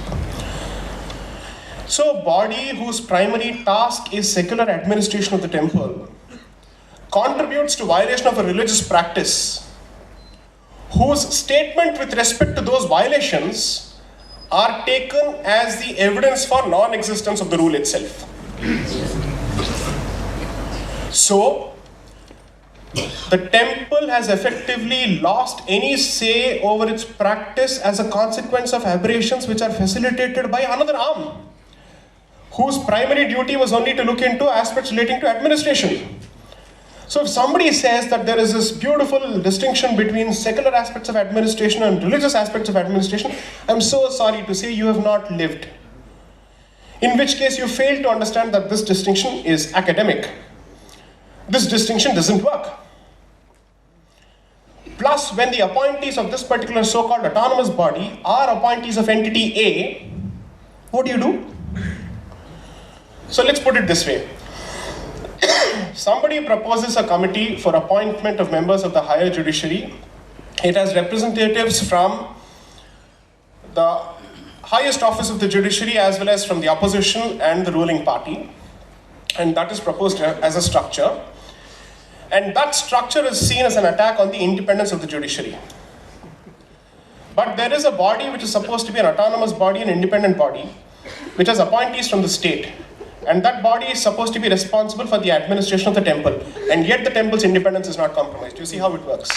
So a body whose primary task is secular administration of the temple contributes to violation of a religious practice, whose statement with respect to those violations are taken as the evidence for non-existence of the rule itself. So, the temple has effectively lost any say over its practice as a consequence of aberrations which are facilitated by another arm, whose primary duty was only to look into aspects relating to administration. So if somebody says that there is this beautiful distinction between secular aspects of administration and religious aspects of administration, I'm so sorry to say you have not lived. In which case you fail to understand that this distinction is academic. This distinction doesn't work. Plus, when the appointees of this particular so-called autonomous body are appointees of entity A, what do? So let's put it this way. Somebody proposes a committee for appointment of members of the higher judiciary. It has representatives from the highest office of the judiciary as well as from the opposition and the ruling party. And that is proposed as a structure. And that structure is seen as an attack on the independence of the judiciary. But there is a body which is supposed to be an autonomous body, an independent body, which has appointees from the state. And that body is supposed to be responsible for the administration of the temple. And yet the temple's independence is not compromised. You see how it works?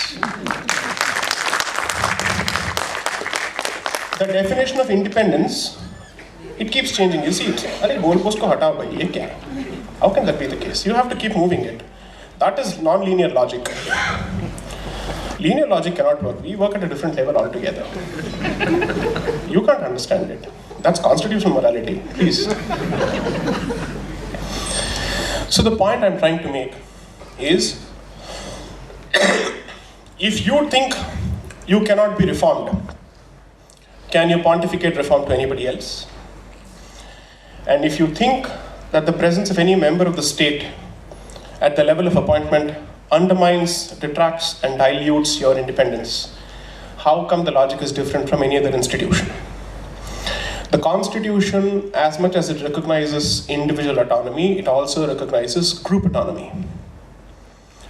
The definition of independence, it keeps changing. You see it. Goalpost ko hatao bhai, ye kya? How can that be the case? You have to keep moving it. That is non-linear logic. Linear logic cannot work. We work at a different level altogether. You can't understand it. That's constitutional morality. Please. So the point I'm trying to make is, if you think you cannot be reformed, can you pontificate reform to anybody else? And if you think that the presence of any member of the state at the level of appointment undermines, detracts, and dilutes your independence, how come the logic is different from any other institution? The Constitution, as much as it recognizes individual autonomy, it also recognizes group autonomy.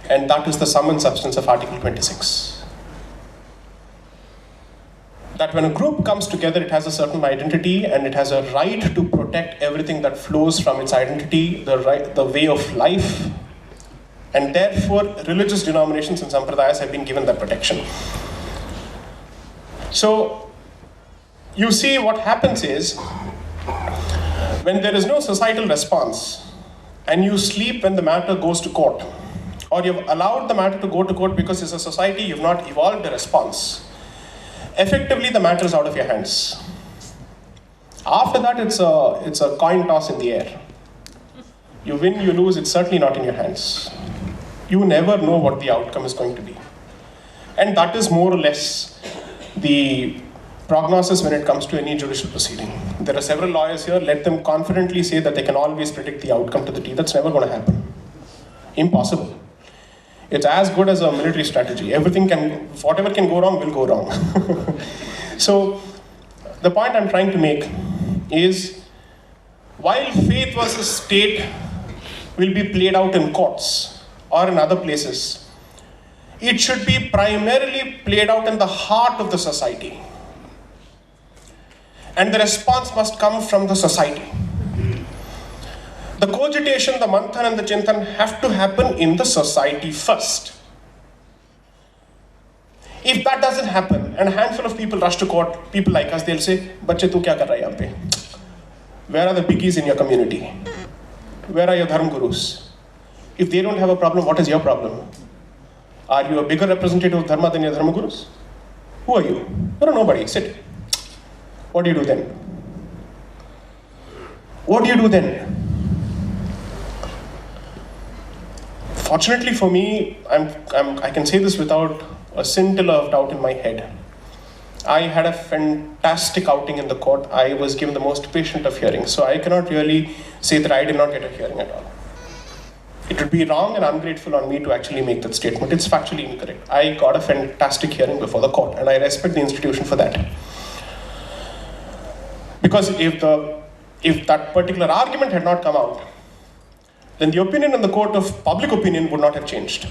And that is the sum and substance of Article 26. That when a group comes together, it has a certain identity and it has a right to protect everything that flows from its identity, the way of life. And therefore, religious denominations and sampradayas have been given that protection. So, you see, what happens is, when there is no societal response, and you sleep when the matter goes to court, or you've allowed the matter to go to court because as a society you've not evolved a response, effectively the matter is out of your hands. After that, it's a coin toss in the air. You win, you lose, it's certainly not in your hands. You never know what the outcome is going to be. And that is more or less the prognosis when it comes to any judicial proceeding. There are several lawyers here, let them confidently say that they can always predict the outcome to the T. That's never going to happen. Impossible. It's as good as a military strategy. Whatever can go wrong will go wrong. So, the point I'm trying to make is, while faith versus state will be played out in courts or in other places, it should be primarily played out in the heart of the society. And the response must come from the society. The cogitation, the manthan and the chintan have to happen in the society first. If that doesn't happen, and a handful of people rush to court, people like us, they'll say, "Bacche, tu kya kar raha hai yahan pe? Where are the biggies in your community? Where are your dharma gurus?" If they don't have a problem, what is your problem? Are you a bigger representative of dharma than your dharma gurus? Who are you? You're nobody. Sit. What do you do then? What do you do then? Fortunately for me, I can say this without a scintilla of doubt in my head. I had a fantastic outing in the court. I was given the most patient of hearings, so I cannot really say that I did not get a hearing at all. It would be wrong and ungrateful on me to actually make that statement. It's factually incorrect. I got a fantastic hearing before the court, and I respect the institution for that. Because if that particular argument had not come out, then the opinion in the court of public opinion would not have changed.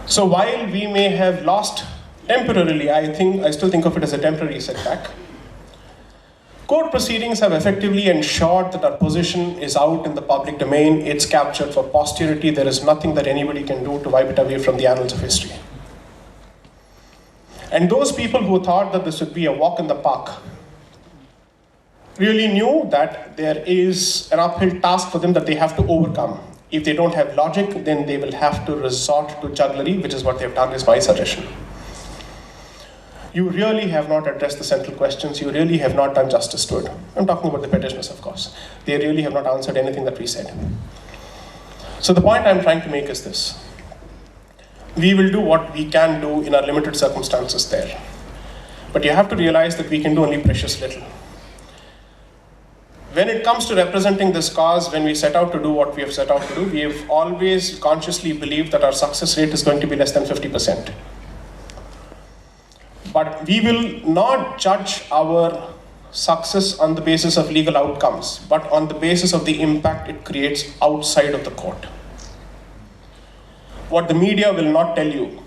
So while we may have lost temporarily, I still think of it as a temporary setback. Court proceedings have effectively ensured that our position is out in the public domain, it's captured for posterity, there is nothing that anybody can do to wipe it away from the annals of history. And those people who thought that this would be a walk in the park really knew that there is an uphill task for them that they have to overcome. If they don't have logic, then they will have to resort to jugglery, which is what they've done, is my suggestion. You really have not addressed the central questions. You really have not done justice to it. I'm talking about the petitioners, of course. They really have not answered anything that we said. So the point I'm trying to make is this. We will do what we can do in our limited circumstances there. But you have to realize that we can do only precious little. When it comes to representing this cause, when we set out to do what we have set out to do, we have always consciously believed that our success rate is going to be less than 50%. But we will not judge our success on the basis of legal outcomes, but on the basis of the impact it creates outside of the court. What the media will not tell you,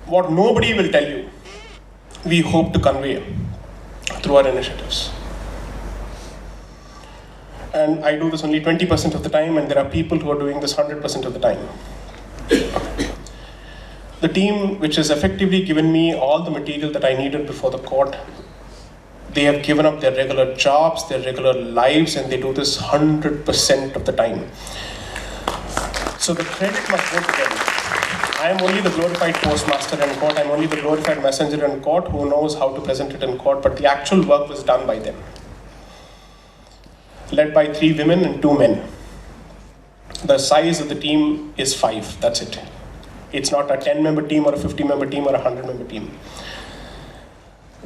what nobody will tell you, we hope to convey through our initiatives. And I do this only 20% of the time, and there are people who are doing this 100% of the time. The team, which has effectively given me all the material that I needed before the court, they have given up their regular jobs, their regular lives, and they do this 100% of the time. So the credit must go to them. I am only the glorified postmaster in court, I am only the glorified messenger in court who knows how to present it in court, but the actual work was done by them. Led by 3 women and 2 men. The size of the team is 5, that's it. It's not a 10-member team or a 50-member team or a 100-member team.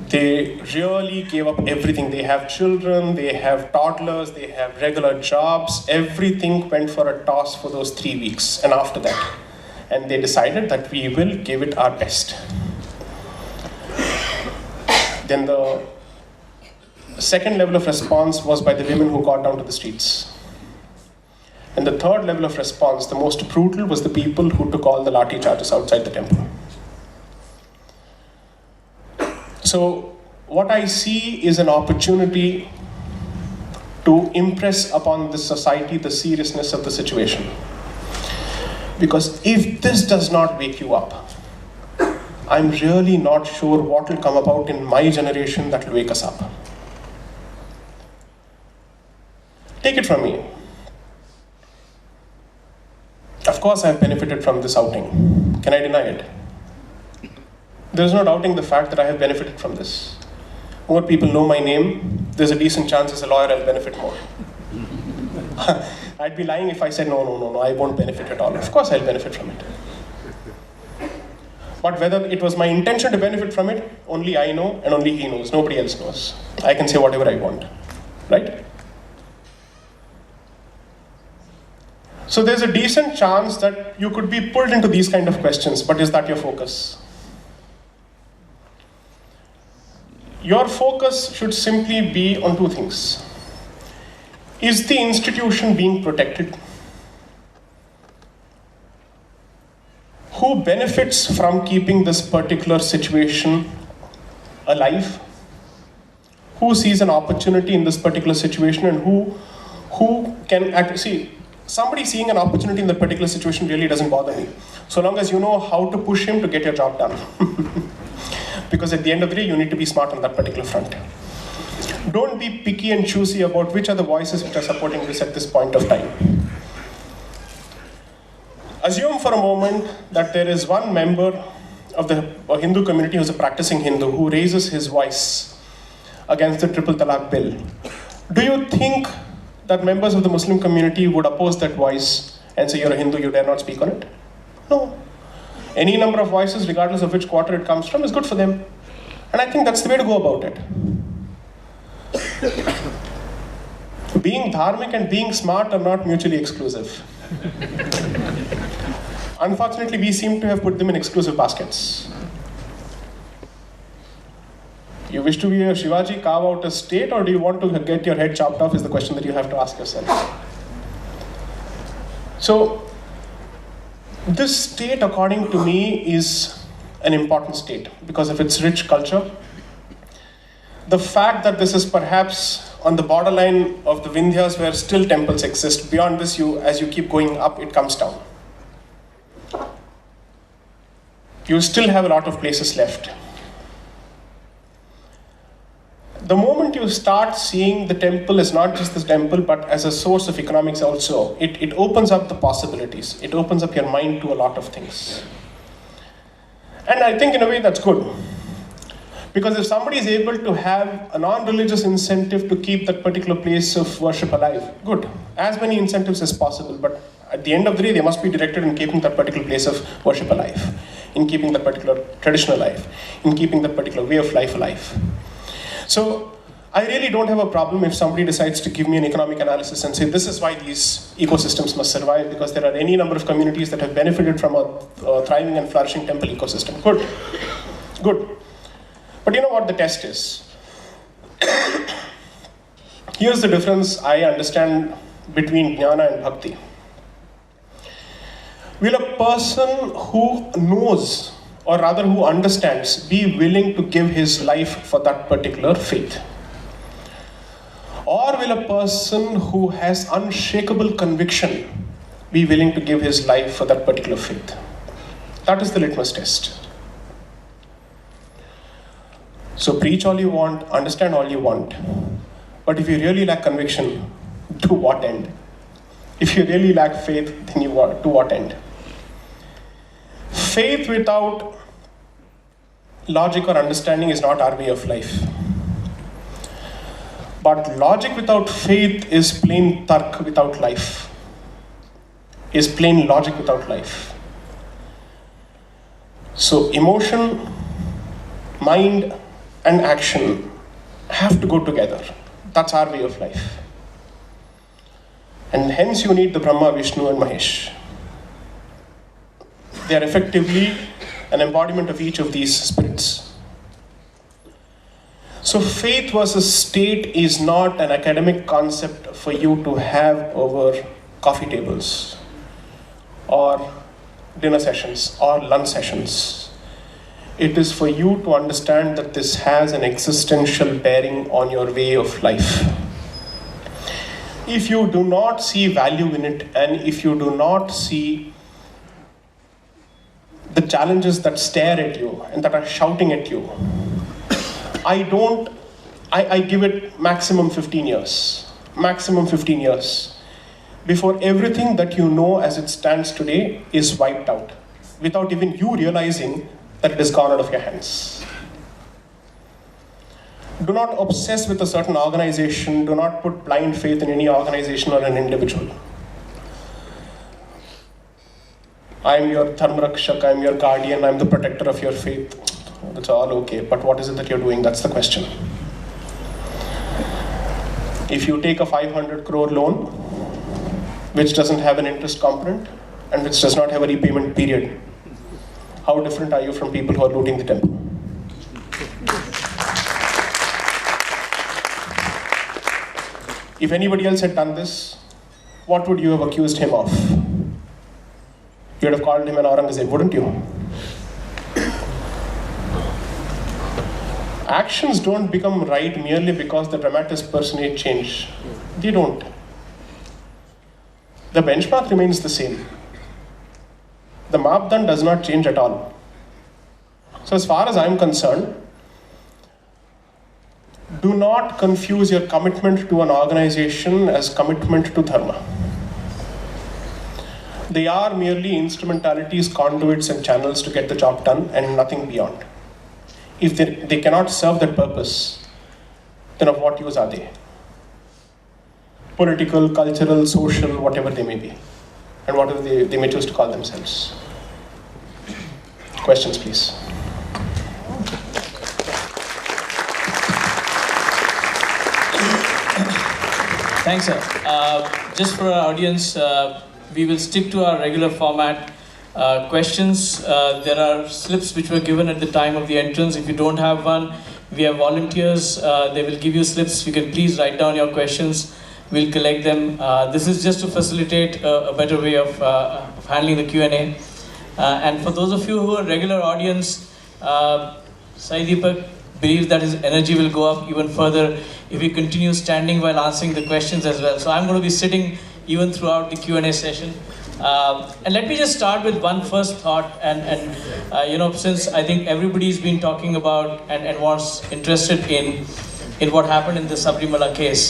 They really gave up everything. They have children, they have toddlers, they have regular jobs. Everything went for a toss for those 3 weeks and after that. And they decided that we will give it our best. Then the second level of response was by the women who got down to the streets. And the third level of response, the most brutal, was the people who took all the lathi charges outside the temple. So what I see is an opportunity to impress upon this society the seriousness of the situation. Because if this does not wake you up, I'm really not sure what will come about in my generation that will wake us up. Take it from me. Of course, I have benefited from this outing. Can I deny it? There is no doubting the fact that I have benefited from this. More people know my name. There's a decent chance as a lawyer I'll benefit more. I'd be lying if I said, no, I won't benefit at all. Of course, I'll benefit from it. But whether it was my intention to benefit from it, only I know and only he knows. Nobody else knows. I can say whatever I want. Right? So there's a decent chance that you could be pulled into these kind of questions, but is that your focus? Your focus should simply be on 2 things. Is the institution being protected? Who benefits from keeping this particular situation alive? Who sees an opportunity in this particular situation, and who can actually see? Somebody seeing an opportunity in that particular situation really doesn't bother me, so long as you know how to push him to get your job done. Because at the end of the day, you need to be smart on that particular front. Don't be picky and choosy about which are the voices which are supporting this at this point of time. Assume for a moment that there is one member of the Hindu community who's a practicing Hindu who raises his voice against the Triple Talaq bill. Do you think that members of the Muslim community would oppose that voice and say, you're a Hindu, you dare not speak on it? No. Any number of voices, regardless of which quarter it comes from, is good for them. And I think that's the way to go about it. Being dharmic and being smart are not mutually exclusive. Unfortunately, we seem to have put them in exclusive baskets. You wish to be a Shivaji, carve out a state, or do you want to get your head chopped off is the question that you have to ask yourself. So, this state, according to me, is an important state because of its rich culture, the fact that this is perhaps on the borderline of the Vindhyas where still temples exist. Beyond this, as you keep going up, it comes down. You still have a lot of places left. The moment you start seeing the temple as not just the temple, but as a source of economics also, it opens up the possibilities. It opens up your mind to a lot of things. And I think in a way that's good. Because if somebody is able to have a non-religious incentive to keep that particular place of worship alive, good. As many incentives as possible, but at the end of the day, they must be directed in keeping that particular place of worship alive, in keeping that particular tradition alive, in keeping that particular way of life alive. So I really don't have a problem if somebody decides to give me an economic analysis and say this is why these ecosystems must survive, because there are any number of communities that have benefited from a thriving and flourishing temple ecosystem. Good. Good. But you know what the test is? Here's the difference I understand between jnana and bhakti. Will a person who knows, or rather who understands, be willing to give his life for that particular faith? Or will a person who has unshakable conviction be willing to give his life for that particular faith? That is the litmus test. So preach all you want, understand all you want, but if you really lack conviction, to what end? If you really lack faith, then to what end? Faith without logic or understanding is not our way of life. But logic without faith is plain tark without life, is plain logic without life. So emotion, mind, and action have to go together. That's our way of life. And hence you need the Brahma, Vishnu, and Mahesh. They are effectively an embodiment of each of these spirits. So faith versus state is not an academic concept for you to have over coffee tables, or dinner sessions, or lunch sessions. It is for you to understand that this has an existential bearing on your way of life. If you do not see value in it, and if you do not see the challenges that stare at you and that are shouting at you, I give it maximum 15 years. Maximum 15 years. Before everything that you know as it stands today is wiped out, without even you realizing that it has gone out of your hands. Do not obsess with a certain organization. Do not put blind faith in any organization or an individual. I am your dharmarakshak, I am your guardian, I am the protector of your faith. That's all okay, but what is it that you're doing? That's the question. If you take a 500 crore loan, which doesn't have an interest component, and which does not have a repayment period, how different are you from people who are looting the temple? If anybody else had done this, what would you have accused him of? You would have called him an Aurangzeb, wouldn't you? Actions don't become right merely because the dramatist personage change. They don't. The benchmark remains the same. The Mapdan does not change at all. So as far as I'm concerned, do not confuse your commitment to an organization as commitment to dharma. They are merely instrumentalities, conduits, and channels to get the job done, and nothing beyond. If they cannot serve that purpose, then of what use are they? Political, cultural, social, whatever they may be, and whatever they may choose to call themselves. Questions, please. Thanks, sir. Just for our audience, we will stick to our regular format. Questions, there are slips which were given at the time of the entrance. If you don't have one, we have volunteers. They will give you slips. You can please write down your questions. We'll collect them. This is just to facilitate a better way of handling the Q&A. And for those of you who are regular audience, Sai Deepak, believes that his energy will go up even further if he continues standing while answering the questions as well. So I'm going to be sitting even throughout the Q&A session. And let me just start with one first thought, and since I think everybody's been talking about and was interested in what happened in the Sabrimala case.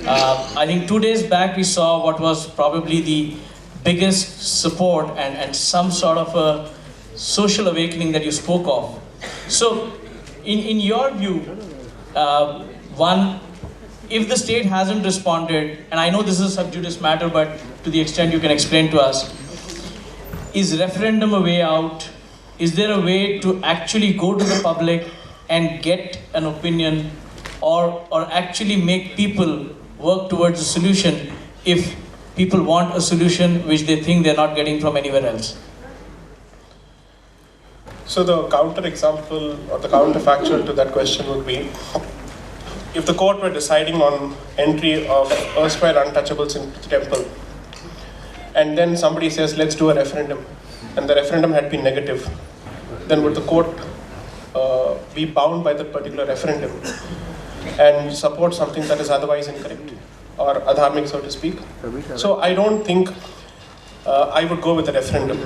I think 2 days back we saw what was probably the biggest support and some sort of a social awakening that you spoke of. So, in your view, one, if the state hasn't responded, and I know this is a sub judice matter, but to the extent you can explain to us, is referendum a way out? Is there a way to actually go to the public and get an opinion, or actually make people work towards a solution if people want a solution which they think they're not getting from anywhere else? So the counter example or the counterfactual to that question would be, if the court were deciding on entry of erstwhile untouchables into the temple, and then somebody says, let's do a referendum, and the referendum had been negative, then would the court be bound by that particular referendum and support something that is otherwise incorrect or adharmic, so to speak? So I don't think I would go with a referendum.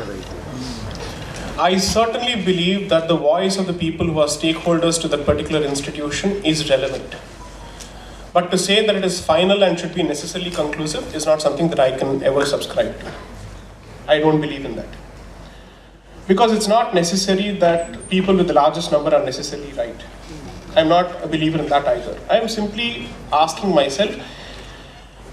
I certainly believe that the voice of the people who are stakeholders to that particular institution is relevant. But to say that it is final and should be necessarily conclusive is not something that I can ever subscribe to. I don't believe in that. Because it's not necessary that people with the largest number are necessarily right. I'm not a believer in that either. I'm simply asking myself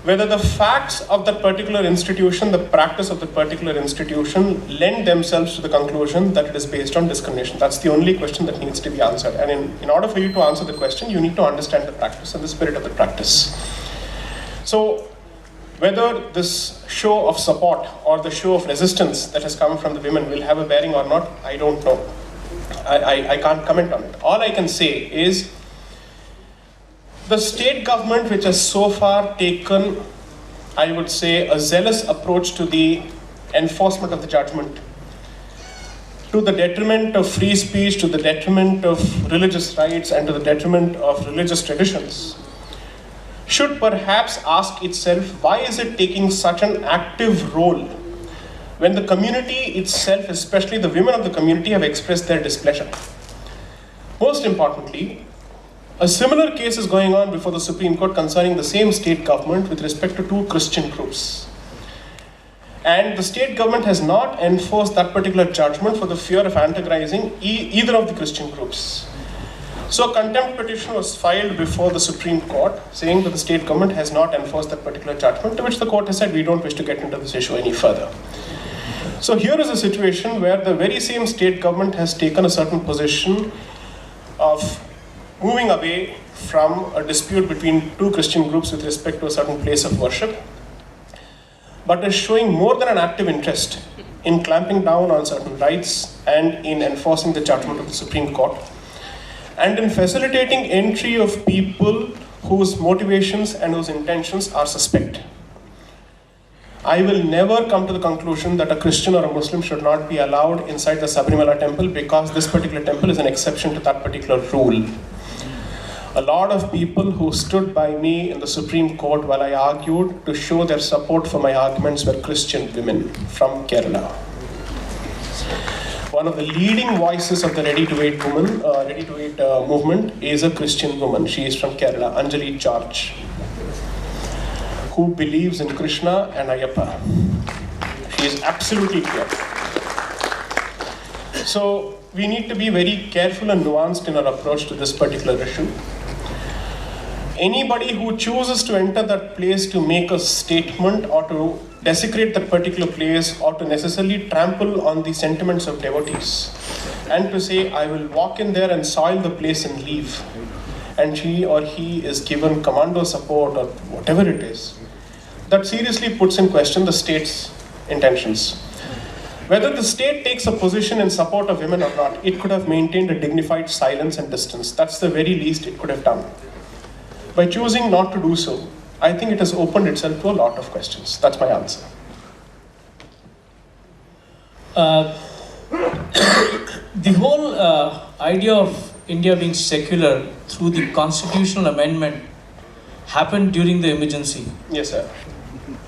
whether the facts of that particular institution, the practice of that particular institution, lend themselves to the conclusion that it is based on discrimination. That's the only question that needs to be answered. And in order for you to answer the question, you need to understand the practice and the spirit of the practice. So, whether this show of support or the show of resistance that has come from the women will have a bearing or not, I don't know. I can't comment on it. All I can say is, the state government, which has so far taken, I would say, a zealous approach to the enforcement of the judgment, to the detriment of free speech, to the detriment of religious rights, and to the detriment of religious traditions, should perhaps ask itself, why is it taking such an active role when the community itself, especially the women of the community, have expressed their displeasure? Most importantly, a similar case is going on before the Supreme Court concerning the same state government with respect to 2 Christian groups. And the state government has not enforced that particular judgment for the fear of antagonizing either of the Christian groups. So a contempt petition was filed before the Supreme Court saying that the state government has not enforced that particular judgment, to which the court has said, we don't wish to get into this issue any further. So here is a situation where the very same state government has taken a certain position of moving away from a dispute between 2 Christian groups with respect to a certain place of worship, but is showing more than an active interest in clamping down on certain rights and in enforcing the judgment of the Supreme Court, and in facilitating entry of people whose motivations and whose intentions are suspect. I will never come to the conclusion that a Christian or a Muslim should not be allowed inside the Sabrimala temple because this particular temple is an exception to that particular rule. A lot of people who stood by me in the Supreme Court while I argued to show their support for my arguments were Christian women from Kerala. One of the leading voices of the ready-to-eat movement is a Christian woman. She is from Kerala, Anjali George, who believes in Krishna and Ayyappa. She is absolutely clear. So we need to be very careful and nuanced in our approach to this particular issue. Anybody who chooses to enter that place to make a statement or to desecrate that particular place or to necessarily trample on the sentiments of devotees and to say, I will walk in there and soil the place and leave, and she or he is given commando support or whatever it is, that seriously puts in question the state's intentions. Whether the state takes a position in support of women or not, it could have maintained a dignified silence and distance. That's the very least it could have done. By choosing not to do so, I think it has opened itself to a lot of questions. That's my answer. The whole idea of India being secular through the constitutional amendment happened during the emergency. Yes, sir.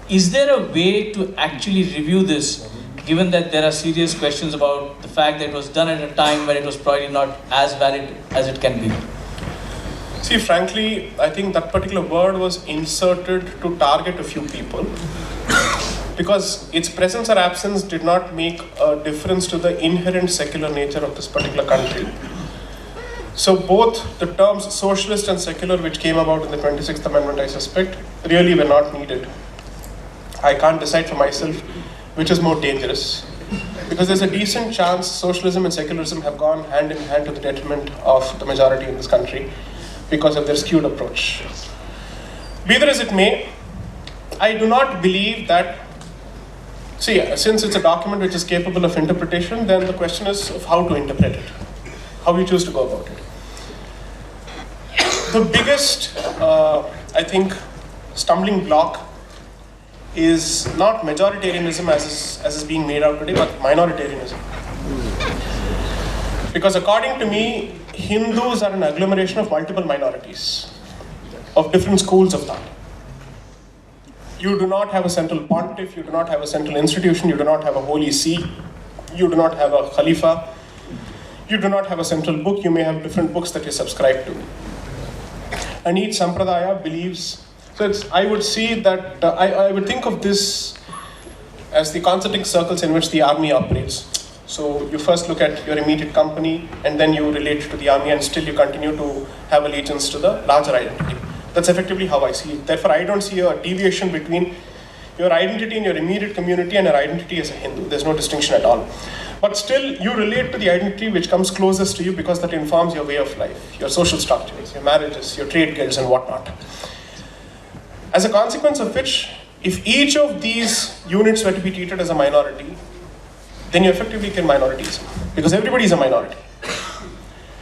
Is there a way to actually review this, given that there are serious questions about the fact that it was done at a time when it was probably not as valid as it can be? See, frankly, I think that particular word was inserted to target a few people because its presence or absence did not make a difference to the inherent secular nature of this particular country. So both the terms socialist and secular, which came about in the 26th Amendment, I suspect, really were not needed. I can't decide for myself which is more dangerous, because there's a decent chance socialism and secularism have gone hand in hand to the detriment of the majority in this country because of their skewed approach. Be that as it may, I do not believe that, see, since it's a document which is capable of interpretation, then the question is of how to interpret it, how you choose to go about it. The biggest, I think, stumbling block is not majoritarianism as is being made out today, but minoritarianism. Because according to me, Hindus are an agglomeration of multiple minorities, of different schools of thought. You do not have a central pontiff, you do not have a central institution, you do not have a holy see, you do not have a khalifa, you do not have a central book, you may have different books that you subscribe to. And each sampradaya believes, so I would see that, I would think of this as the concentric circles in which the army operates. So you first look at your immediate company, and then you relate to the army, and still you continue to have allegiance to the larger identity. That's effectively how I see it. Therefore, I don't see a deviation between your identity in your immediate community and your identity as a Hindu. There's no distinction at all. But still, you relate to the identity which comes closest to you because that informs your way of life, your social structures, your marriages, your trade guilds, and whatnot. As a consequence of which, if each of these units were to be treated as a minority, then you effectively kill minorities, because everybody is a minority.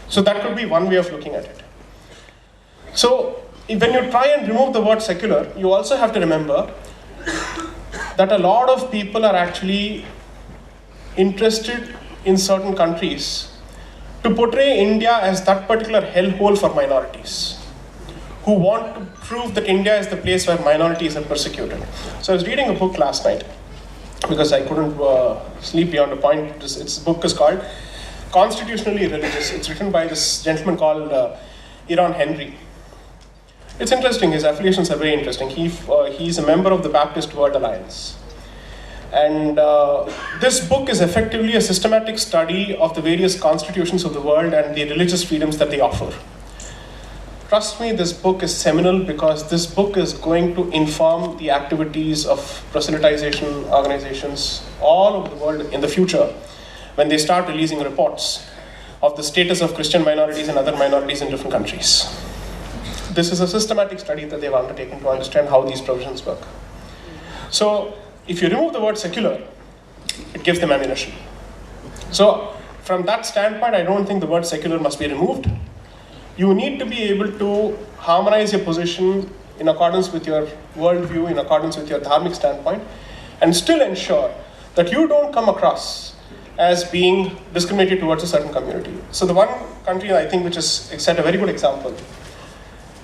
So that could be one way of looking at it. So when you try and remove the word secular, you also have to remember that a lot of people are actually interested in certain countries to portray India as that particular hellhole for minorities, who want to prove that India is the place where minorities are persecuted. So I was reading a book last night, because I couldn't sleep beyond a point. Its book is called Constitutionally Religious. It's written by this gentleman called Iran Henry. It's interesting, his affiliations are very interesting. He's a member of the Baptist World Alliance. And this book is effectively a systematic study of the various constitutions of the world and the religious freedoms that they offer. Trust me, this book is seminal, because this book is going to inform the activities of proselytization organizations all over the world in the future, when they start releasing reports of the status of Christian minorities and other minorities in different countries. This is a systematic study that they've undertaken to understand how these provisions work. So, if you remove the word secular, it gives them ammunition. So, from that standpoint, I don't think the word secular must be removed. You need to be able to harmonize your position in accordance with your worldview, in accordance with your dharmic standpoint, and still ensure that you don't come across as being discriminated towards a certain community. So the one country I think which has set a very good example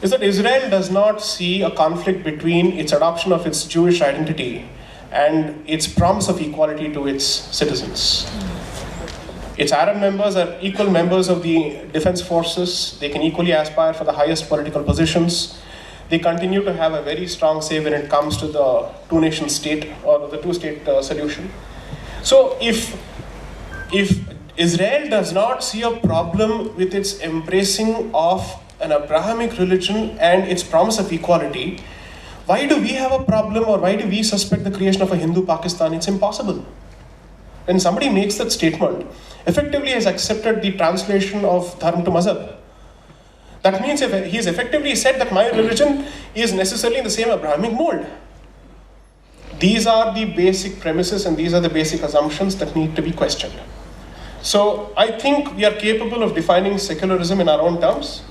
is that Israel does not see a conflict between its adoption of its Jewish identity and its promise of equality to its citizens. Its Arab members are equal members of the defense forces. They can equally aspire for the highest political positions. They continue to have a very strong say when it comes to the two-nation state or the two-state solution. So if Israel does not see a problem with its embracing of an Abrahamic religion and its promise of equality, why do we have a problem, or why do we suspect the creation of a Hindu Pakistan? It's impossible. When somebody makes that statement, effectively has accepted the translation of Dharma to Mazhab. That means he has effectively said that my religion is necessarily in the same Abrahamic mold. These are the basic premises and these are the basic assumptions that need to be questioned. So I think we are capable of defining secularism in our own terms.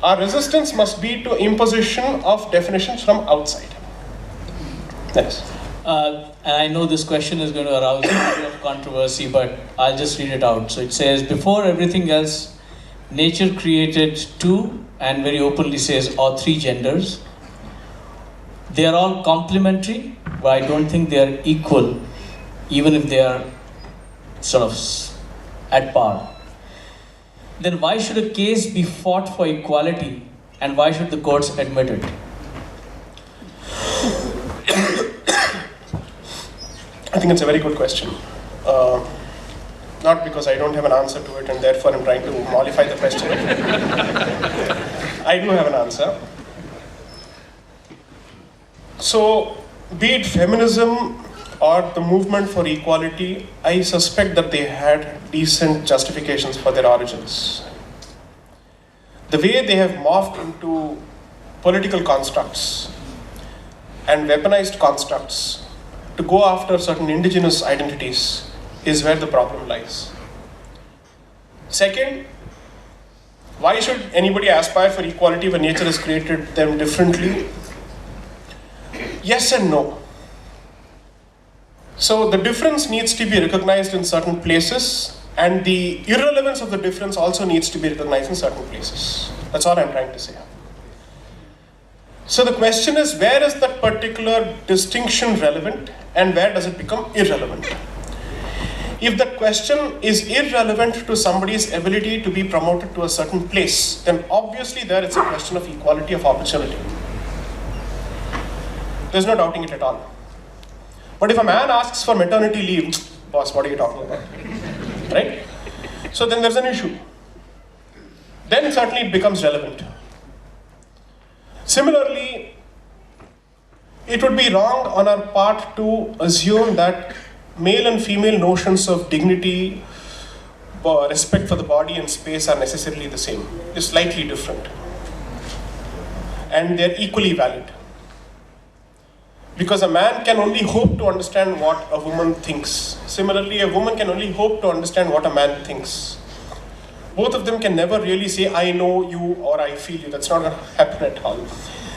Our resistance must be to imposition of definitions from outside. Yes. And I know this question is going to arouse a bit of controversy, but I'll just read it out. So it says, before everything else, nature created two and very openly says or three genders. They are all complementary, but I don't think they are equal, even if they are sort of at par. Then why should a case be fought for equality, and why should the courts admit it? I think it's a very good question. Not because I don't have an answer to it and therefore I'm trying to mollify the question. I do have an answer. So, be it feminism or the movement for equality, I suspect that they had decent justifications for their origins. The way they have morphed into political constructs and weaponized constructs to go after certain indigenous identities is where the problem lies. Second, why should anybody aspire for equality when nature has created them differently? Yes and no. So the difference needs to be recognized in certain places, and the irrelevance of the difference also needs to be recognized in certain places. That's all I'm trying to say. So the question is, where is that particular distinction relevant and where does it become irrelevant? If that question is irrelevant to somebody's ability to be promoted to a certain place, then obviously there it's a question of equality of opportunity. There's no doubting it at all. But if a man asks for maternity leave, boss, what are you talking about? Right? So then there's an issue. Then certainly it becomes relevant. Similarly, it would be wrong on our part to assume that male and female notions of dignity, respect for the body and space are necessarily the same. They're slightly different. And they're equally valid. Because a man can only hope to understand what a woman thinks. Similarly, a woman can only hope to understand what a man thinks. Both of them can never really say, I know you or I feel you. That's not going to happen at all.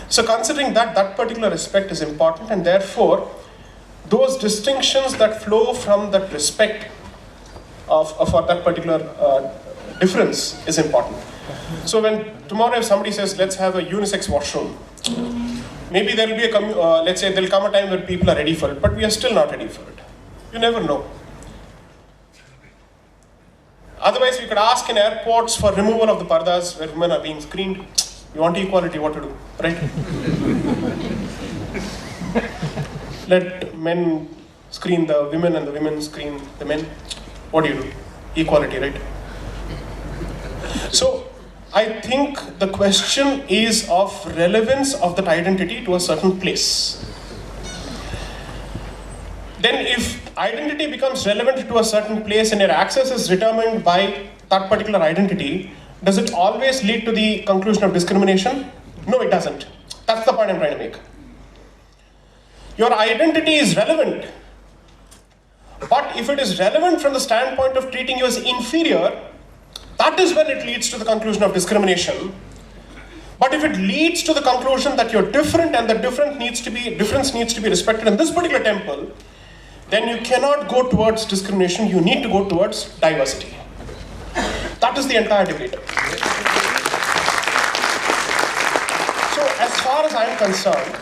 So considering that, that particular respect is important, and therefore, those distinctions that flow from that respect for that particular difference is important. So when tomorrow if somebody says, let's have a unisex washroom, maybe there will be let's say there'll come a time when people are ready for it, but we are still not ready for it. You never know. Otherwise, we could ask in airports for removal of the pardas where women are being screened. You want equality, what to do, right? Let men screen the women and the women screen the men. What do you do? Equality, right? So, I think the question is of relevance of that identity to a certain place. Then if identity becomes relevant to a certain place and your access is determined by that particular identity, does it always lead to the conclusion of discrimination? No, it doesn't. That's the point I'm trying to make. Your identity is relevant. But if it is relevant from the standpoint of treating you as inferior, that is when it leads to the conclusion of discrimination. But if it leads to the conclusion that you're different and the difference needs to be respected in this particular temple, then you cannot go towards discrimination, you need to go towards diversity. That is the entire debate. So as far as I am concerned,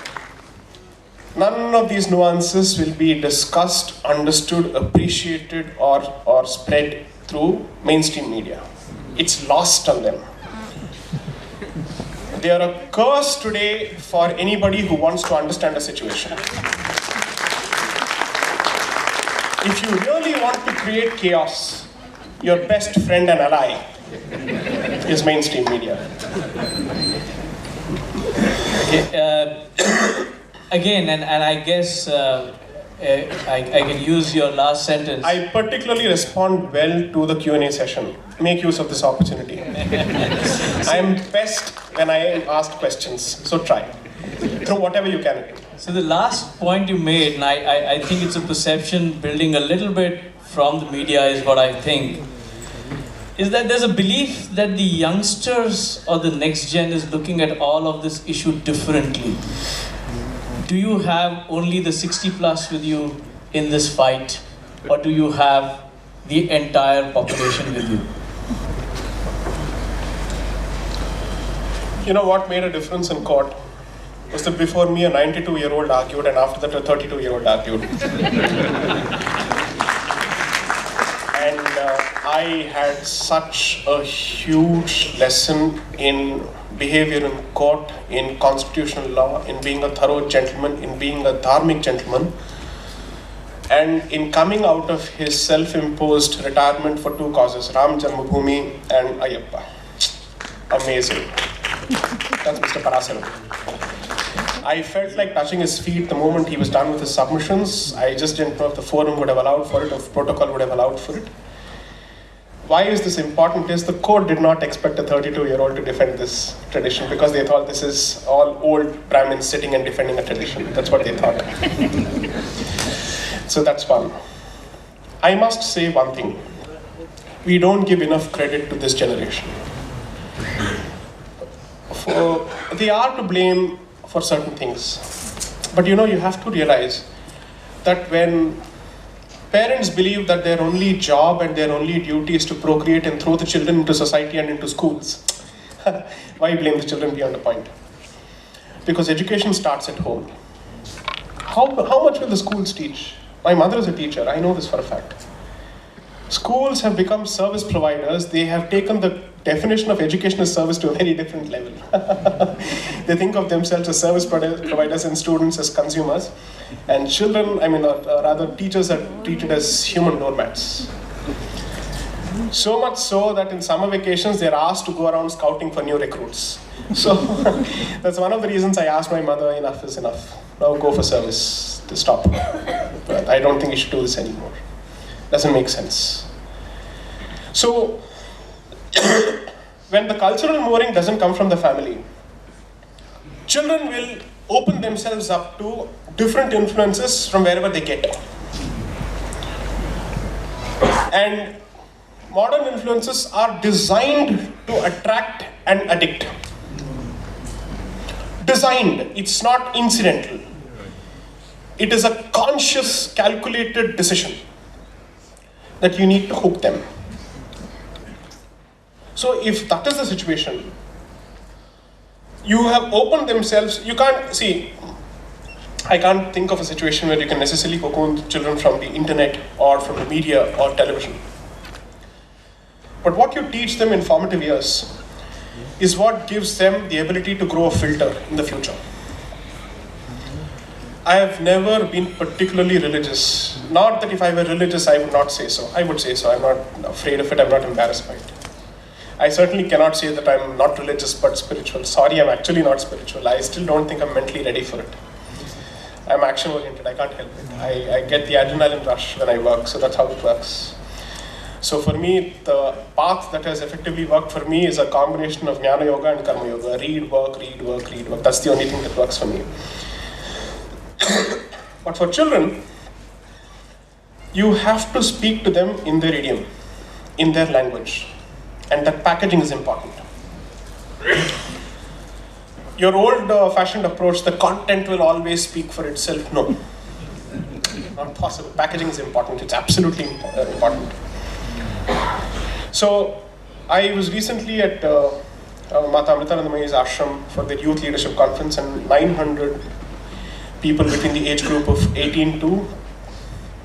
none of these nuances will be discussed, understood, appreciated, or spread through mainstream media. It's lost on them. They are a curse today for anybody who wants to understand a situation. If you really want to create chaos, your best friend and ally is mainstream media. Okay, again, and I guess I can use your last sentence. I particularly respond well to the Q&A session. Make use of this opportunity. I am best when I am asked questions, so try. Throw whatever you can. So the last point you made, and I think it's a perception building a little bit from the media is what I think, is that there's a belief that the youngsters or the next gen is looking at all of this issue differently. Do you have only the 60 plus with you in this fight, or do you have the entire population with you? You know what made a difference in court was that before me a 92-year-old argued and after that a 32-year-old argued. And I had such a huge lesson in behavior in court, in constitutional law, in being a thorough gentleman, in being a dharmic gentleman, and in coming out of his self-imposed retirement for two causes, Ram Janmabhoomi and Ayyappa. Amazing. That's Mr. Parasaram. I felt like touching his feet the moment he was done with his submissions. I just didn't know if the forum would have allowed for it, or if protocol would have allowed for it. Why is this important is the court did not expect a 32-year-old to defend this tradition because they thought this is all old Brahmins sitting and defending a tradition. That's what they thought. So that's one. I must say one thing. We don't give enough credit to this generation. They are to blame for certain things. But you have to realize that when parents believe that their only job and their only duty is to procreate and throw the children into society and into schools, why blame the children beyond a point? Because education starts at home. How much will the schools teach? My mother is a teacher, I know this for a fact. Schools have become service providers. They have taken the definition of education as service to a very different level. They think of themselves as service providers and students as consumers. And children, rather teachers are treated as human doormats. So much so that in summer vacations, they're asked to go around scouting for new recruits. So that's one of the reasons I asked my mother, enough is enough. Now go for service, to stop. But I don't think you should do this anymore. Doesn't make sense. So, when the cultural mooring doesn't come from the family, children will open themselves up to different influences from wherever they get. And modern influences are designed to attract and addict. Designed, it's not incidental. It is a conscious, calculated decision that you need to hook them. So if that is the situation, you have opened themselves, you can't, see, I can't think of a situation where you can necessarily cocoon children from the internet or from the media or television. But what you teach them in formative years is what gives them the ability to grow a filter in the future. I have never been particularly religious. Not that if I were religious, I would not say so. I would say so. I'm not afraid of it. I'm not embarrassed by it. I certainly cannot say that I'm not religious but spiritual. Sorry, I'm actually not spiritual. I still don't think I'm mentally ready for it. I'm action-oriented. I can't help it. I get the adrenaline rush when I work, so that's how it works. So for me, the path that has effectively worked for me is a combination of Jnana Yoga and Karma Yoga. Read, work, read, work, read, work. That's the only thing that works for me. But for children, you have to speak to them in their idiom, in their language. And that packaging is important. Your old-fashioned approach, the content will always speak for itself. No, not possible. Packaging is important. It's absolutely important. So, I was recently at Mata Amritanandamayi's ashram for the Youth Leadership Conference, and 900 people between the age group of 18 to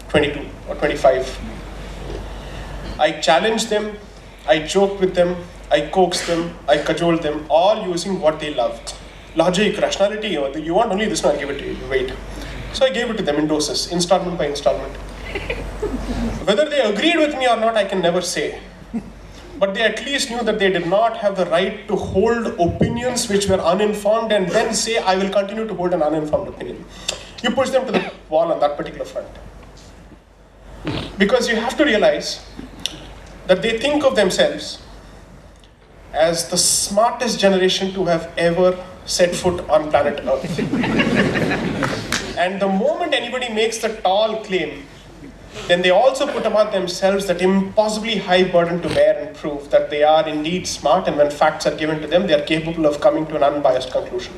22 or 25. I challenged them, I joked with them, I coaxed them, I cajoled them, all using what they loved. Logic, rationality, you want only this, no, I'll give it to you, wait. So I gave it to them in doses, installment by installment. Whether they agreed with me or not, I can never say. But they at least knew that they did not have the right to hold opinions which were uninformed and then say, I will continue to hold an uninformed opinion. You push them to the wall on that particular front. Because you have to realize that they think of themselves as the smartest generation to have ever set foot on planet Earth. And the moment anybody makes the tall claim, then they also put upon themselves that impossibly high burden to bear and prove that they are indeed smart, and when facts are given to them, they are capable of coming to an unbiased conclusion.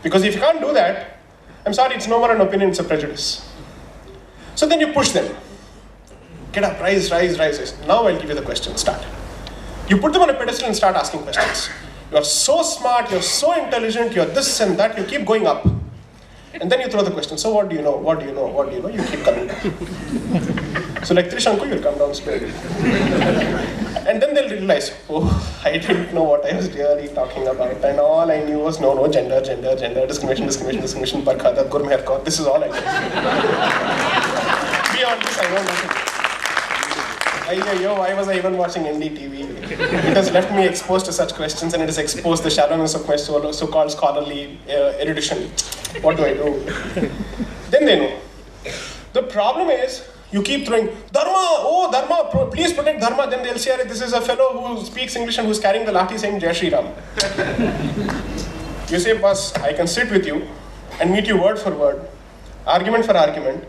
Because if you can't do that, I'm sorry, it's no more an opinion, it's a prejudice. So then you push them. Get up, rise. Now I'll give you the question, start. You put them on a pedestal and start asking questions. You're so smart, you're so intelligent, you're this and that, you keep going up. And then you throw the question, so what do you know, what do you know, what do you know? You keep coming down. So like Trishanku, you'll come down slowly. And then they'll realize, oh, I didn't know what I was really talking about. And all I knew was, no, gender, discrimination, barkhadat, gurmeherkot. This is all I know. Beyond this, I know nothing. Why was I even watching NDTV? It has left me exposed to such questions and it has exposed the shallowness of my so-called scholarly erudition. What do I do? Then they know. The problem is, you keep throwing, Dharma, please protect Dharma. Then they'll say, this is a fellow who speaks English and who's carrying the lathi saying Jai Shri Ram. You say, boss, I can sit with you and meet you word for word, argument for argument,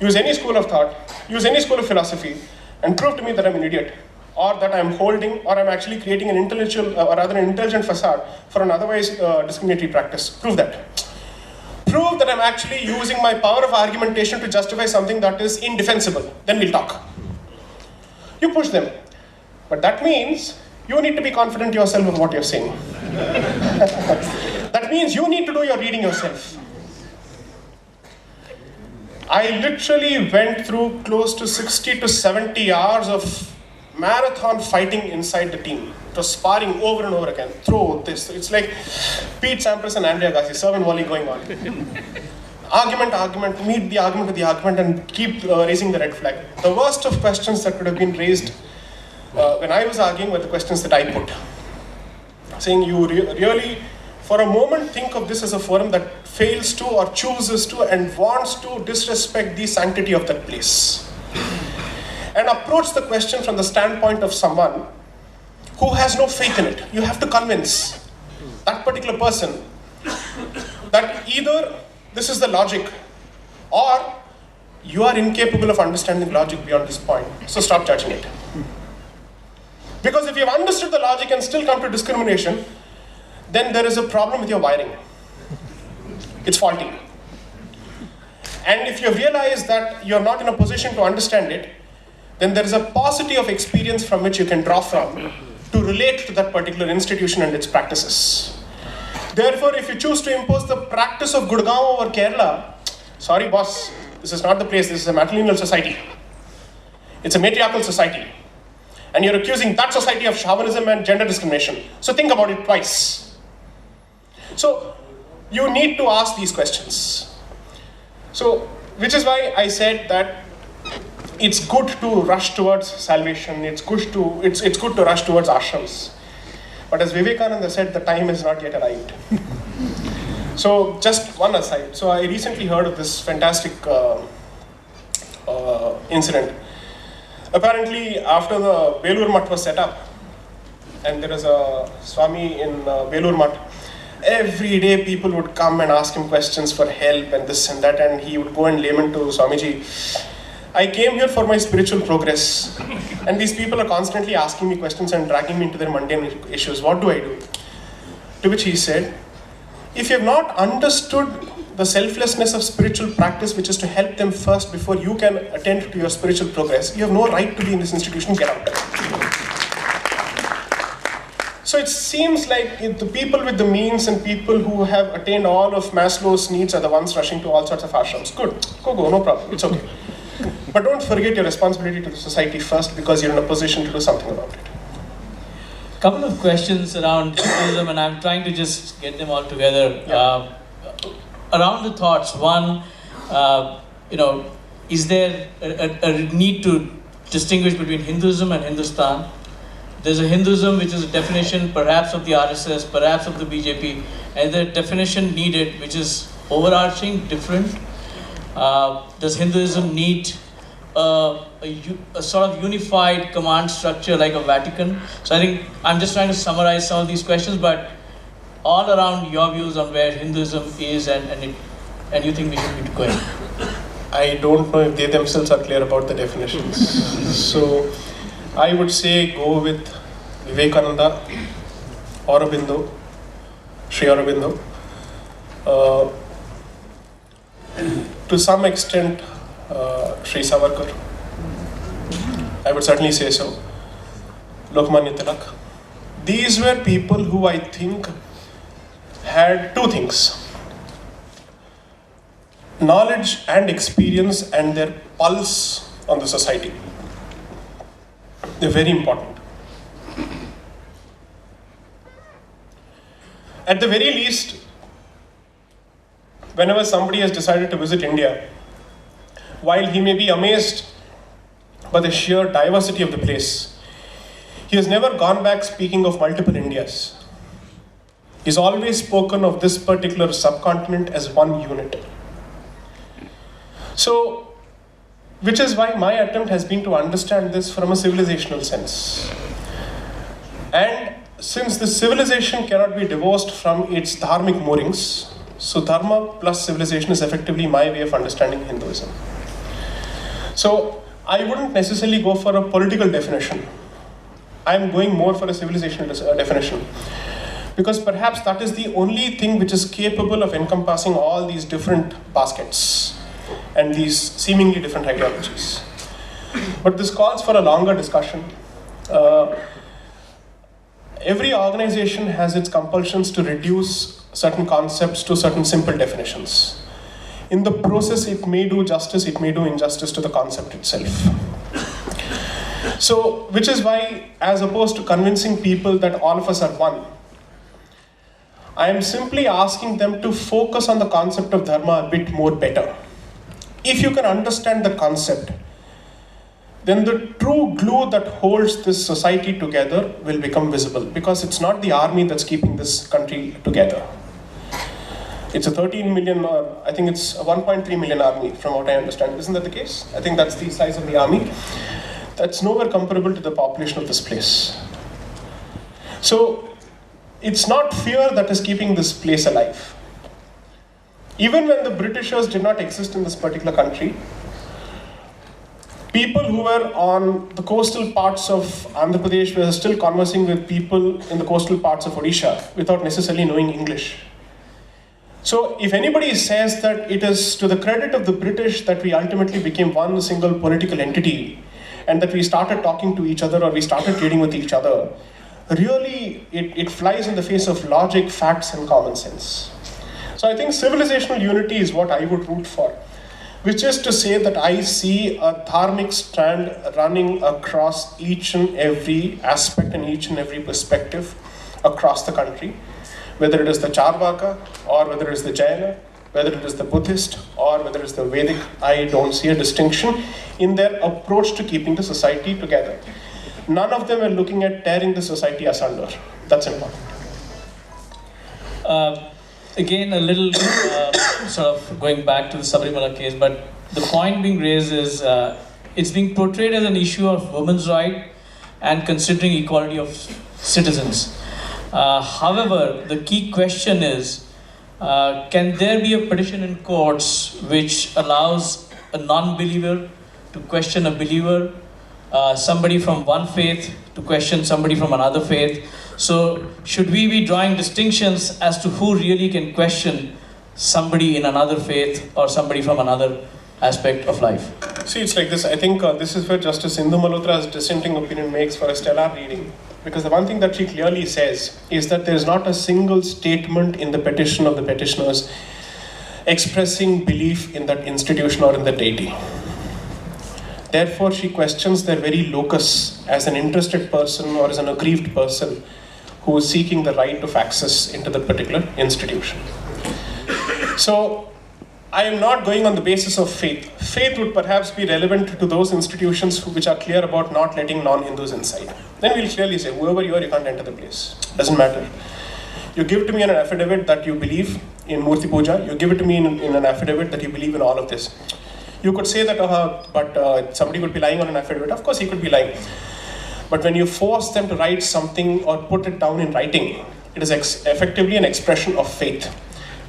use any school of thought, use any school of philosophy, and prove to me that I'm an idiot, or that I'm holding, or I'm actually creating an intellectual, or rather an intelligent facade for an otherwise discriminatory practice. Prove that. Prove that I'm actually using my power of argumentation to justify something that is indefensible. Then we'll talk. You push them. But that means you need to be confident yourself of what you're saying. That means you need to do your reading yourself. I literally went through close to 60 to 70 hours of marathon fighting inside the team. It was sparring over and over again. Throw this. It's like Pete Sampras and Andre Agassi, serve and volley going on. Argument, meet the argument with the argument and keep raising the red flag. The worst of questions that could have been raised when I was arguing were the questions that I put. Saying you really, for a moment, think of this as a forum that fails to or chooses to and wants to disrespect the sanctity of that place. And approach the question from the standpoint of someone who has no faith in it. You have to convince that particular person that either this is the logic or you are incapable of understanding logic beyond this point. So stop judging it. Because if you have understood the logic and still come to discrimination, then there is a problem with your wiring. It's faulty. And if you have realized that you're not in a position to understand it, then there is a paucity of experience from which you can draw from to relate to that particular institution and its practices. Therefore, if you choose to impose the practice of Gurgaon over Kerala, sorry boss, this is not the place, this is a matrilineal society. It's a matriarchal society. And you're accusing that society of chauvinism and gender discrimination. So think about it twice. So you need to ask these questions. So, which is why I said that it's good to rush towards salvation. It's good to rush towards ashrams. But as Vivekananda said, the time is not yet arrived. So just one aside. So I recently heard of this fantastic incident. Apparently, after the Belur Math was set up, and there is a Swami in Belur Math, every day people would come and ask him questions for help and this and that, and he would go and lament to Swamiji, I came here for my spiritual progress, and these people are constantly asking me questions and dragging me into their mundane issues. What do I do? To which he said, if you have not understood the selflessness of spiritual practice, which is to help them first before you can attend to your spiritual progress, you have no right to be in this institution, get out. So it seems like the people with the means and people who have attained all of Maslow's needs are the ones rushing to all sorts of ashrams. Good, go, no problem, it's okay. But don't forget your responsibility to the society first, because you're in a position to do something about it. Couple of questions around Hinduism, and I'm trying to just get them all together. Yeah. Around the thoughts, one, is there a need to distinguish between Hinduism and Hindustan? There's a Hinduism which is a definition perhaps of the RSS, perhaps of the BJP, and the definition needed which is overarching, different. Does Hinduism need a sort of unified command structure like a Vatican? So I think I'm just trying to summarize some of these questions, but all around your views on where Hinduism is and you think we should be going. I don't know if they themselves are clear about the definitions. So I would say go with Vivekananda, Aurobindo, Sri Aurobindo. To some extent, Sri Savarkar. I would certainly say so. Lokmanya Tilak. these were people who I think had two things: knowledge and experience and their pulse on the society. They're very important. At the very least, whenever somebody has decided to visit India, while he may be amazed by the sheer diversity of the place, he has never gone back speaking of multiple Indias. He's always spoken of this particular subcontinent as one unit. So, which is why my attempt has been to understand this from a civilizational sense. And since the civilization cannot be divorced from its dharmic moorings, so dharma plus civilization is effectively my way of understanding Hinduism. So I wouldn't necessarily go for a political definition. I'm going more for a civilizational definition, because perhaps that is the only thing which is capable of encompassing all these different baskets and these seemingly different ideologies. But this calls for a longer discussion. Every organization has its compulsions to reduce certain concepts to certain simple definitions. In the process, it may do justice, it may do injustice to the concept itself. So, which is why, as opposed to convincing people that all of us are one, I am simply asking them to focus on the concept of dharma a bit more better. If you can understand the concept, then the true glue that holds this society together will become visible, because it's not the army that's keeping this country together. It's a 13 million, or I think it's a 1.3 million army from what I understand. Isn't that the case? I think that's the size of the army. That's nowhere comparable to the population of this place. So it's not fear that is keeping this place alive. Even when the Britishers did not exist in this particular country, people who were on the coastal parts of Andhra Pradesh were still conversing with people in the coastal parts of Odisha without necessarily knowing English. So if anybody says that it is to the credit of the British that we ultimately became one single political entity and that we started talking to each other or we started trading with each other, really it flies in the face of logic, facts and common sense. So I think civilizational unity is what I would root for, which is to say that I see a dharmic strand running across each and every aspect and each and every perspective across the country, whether it is the Charvaka or whether it is the Jaina, whether it is the Buddhist or whether it is the Vedic. I don't see a distinction in their approach to keeping the society together. None of them are looking at tearing the society asunder. That's important. Again, a little sort of going back to the Sabarimala case, but the point being raised is it's being portrayed as an issue of women's right and considering equality of citizens. However, the key question is, can there be a petition in courts which allows a non-believer to question a believer, somebody from one faith to question somebody from another faith? So should we be drawing distinctions as to who really can question somebody in another faith or somebody from another aspect of life? See, it's like this. I think this is where Justice Indhu Malhotra's dissenting opinion makes for a stellar reading. Because the one thing that she clearly says is that there is not a single statement in the petition of the petitioners expressing belief in that institution or in the deity. Therefore, she questions their very locus as an interested person or as an aggrieved person who is seeking the right of access into that particular institution. So, I am not going on the basis of faith. Faith would perhaps be relevant to those institutions which are clear about not letting non-Hindus inside. Then we'll clearly say, whoever you are, you can't enter the place. Doesn't matter. You give to me an affidavit that you believe in Murti Puja. You give it to me in an affidavit that you believe in all of this. You could say that, but somebody could be lying on an affidavit. Of course, he could be lying. But when you force them to write something or put it down in writing, it is effectively an expression of faith,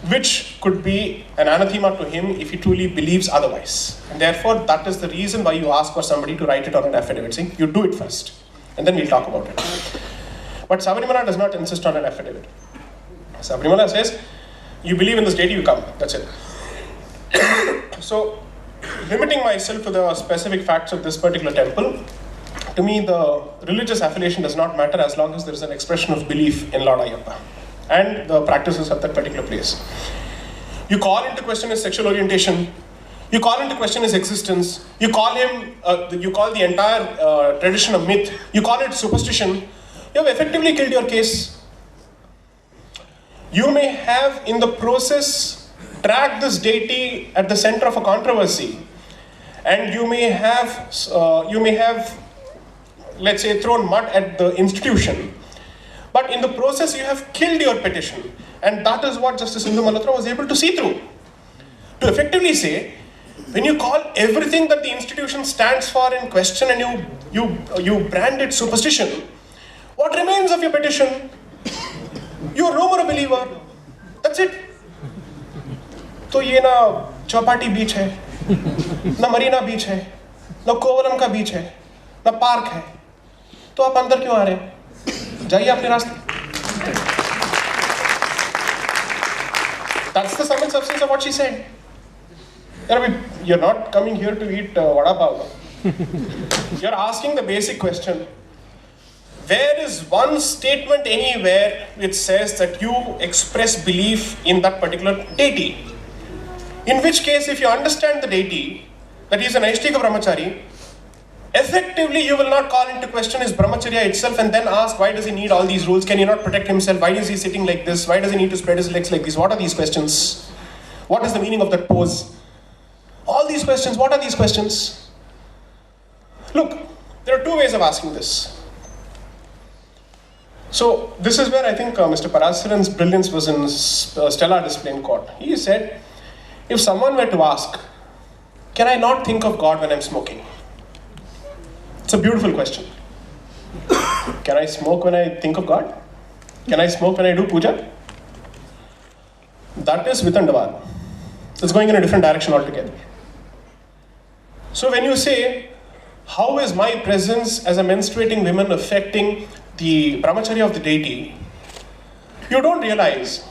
which could be an anathema to him if he truly believes otherwise. And therefore, that is the reason why you ask for somebody to write it on an affidavit, saying, you do it first, and then we'll talk about it. But Sabarimala does not insist on an affidavit. Sabarimala says, you believe in this deity, you come, that's it. So, limiting myself to the specific facts of this particular temple, to me, the religious affiliation does not matter as long as there is an expression of belief in Lord Ayyappa and the practices of that particular place. You call into question his sexual orientation, you call into question his existence, you call the entire tradition a myth, you call it superstition, you have effectively killed your case. You may have, in the process, tracked this deity at the center of a controversy, and you may have, let's say, thrown mud at the institution. But in the process, you have killed your petition, and that is what Justice Indu Malhotra was able to see through. To effectively say, when you call everything that the institution stands for in question and you brand it superstition, what remains of your petition? You are no more a believer. That's it. तो ये ना चौपाटी बीच है, ना मरीना बीच है, ना कोवलम का बीच है, ना पार्क है, तो आप अंदर क्यों आ रहे हैं? जाइए अपने रास्ते. That's the sum and substance of what she said. You're not coming here to eat vada pav. You're asking the basic question. Where is one statement anywhere which says that you express belief in that particular deity? In which case, if you understand the deity, that he is an Aishtika Brahmachari, effectively you will not call into question his Brahmacharya itself and then ask, why does he need all these rules? Can he not protect himself? Why is he sitting like this? Why does he need to spread his legs like this? What are these questions? What is the meaning of that pose? All these questions, what are these questions? Look, there are two ways of asking this. So this is where I think Mr. Parasiran's brilliance was in stellar display in court. He said, if someone were to ask, can I not think of God when I'm smoking? It's a beautiful question. Can I smoke when I think of God? Can I smoke when I do puja? That is Vitandavad. It's going in a different direction altogether. So when you say, how is my presence as a menstruating woman affecting the brahmacharya of the deity, you don't realize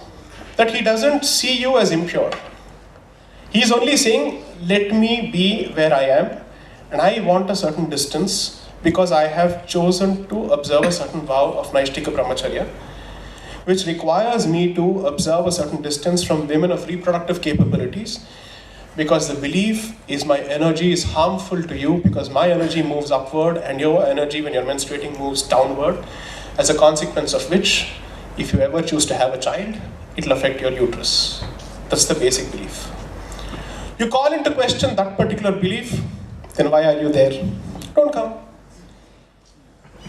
that he doesn't see you as impure. He is only saying, let me be where I am, and I want a certain distance because I have chosen to observe a certain vow of Naishtika Brahmacharya, which requires me to observe a certain distance from women of reproductive capabilities, because the belief is my energy is harmful to you because my energy moves upward and your energy when you're menstruating moves downward, as a consequence of which, if you ever choose to have a child, it'll affect your uterus. That's the basic belief. You call into question that particular belief, then why are you there? Don't come.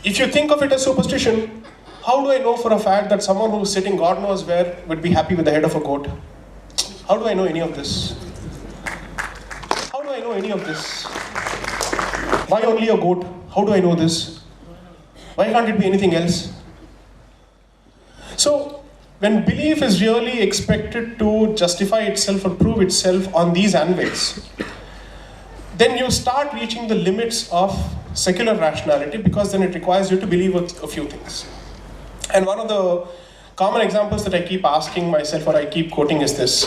If you think of it as superstition, how do I know for a fact that someone who's sitting God knows where would be happy with the head of a goat? How do I know any of this? How do I know any of this? Why only a goat? How do I know this? Why can't it be anything else? So, when belief is really expected to justify itself or prove itself on these anvils, then you start reaching the limits of secular rationality, because then it requires you to believe a few things. And one of the common examples that I keep asking myself or I keep quoting is this.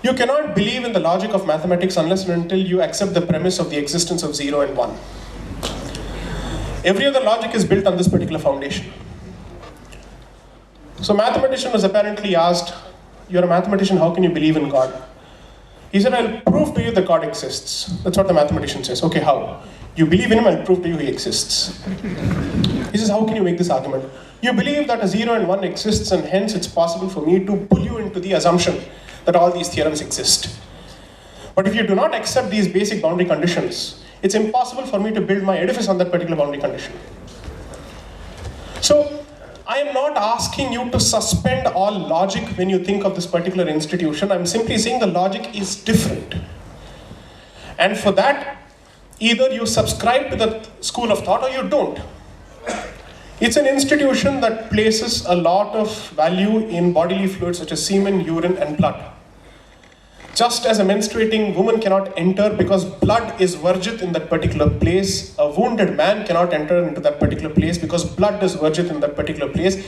You cannot believe in the logic of mathematics unless and until you accept the premise of the existence of 0 and 1. Every other logic is built on this particular foundation. So mathematician was apparently asked, you're a mathematician, how can you believe in God? He said, I'll prove to you that God exists. That's what the mathematician says. Okay, how? You believe in him, I'll prove to you he exists. He says, how can you make this argument? You believe that a 0 and 1 exists, and hence it's possible for me to pull you into the assumption that all these theorems exist. But if you do not accept these basic boundary conditions, it's impossible for me to build my edifice on that particular boundary condition. So, I am not asking you to suspend all logic when you think of this particular institution. I'm simply saying the logic is different. And for that, either you subscribe to the school of thought or you don't. It's an institution that places a lot of value in bodily fluids such as semen, urine, and blood. Just as a menstruating woman cannot enter because blood is virgit in that particular place, a wounded man cannot enter into that particular place because blood is virgit in that particular place.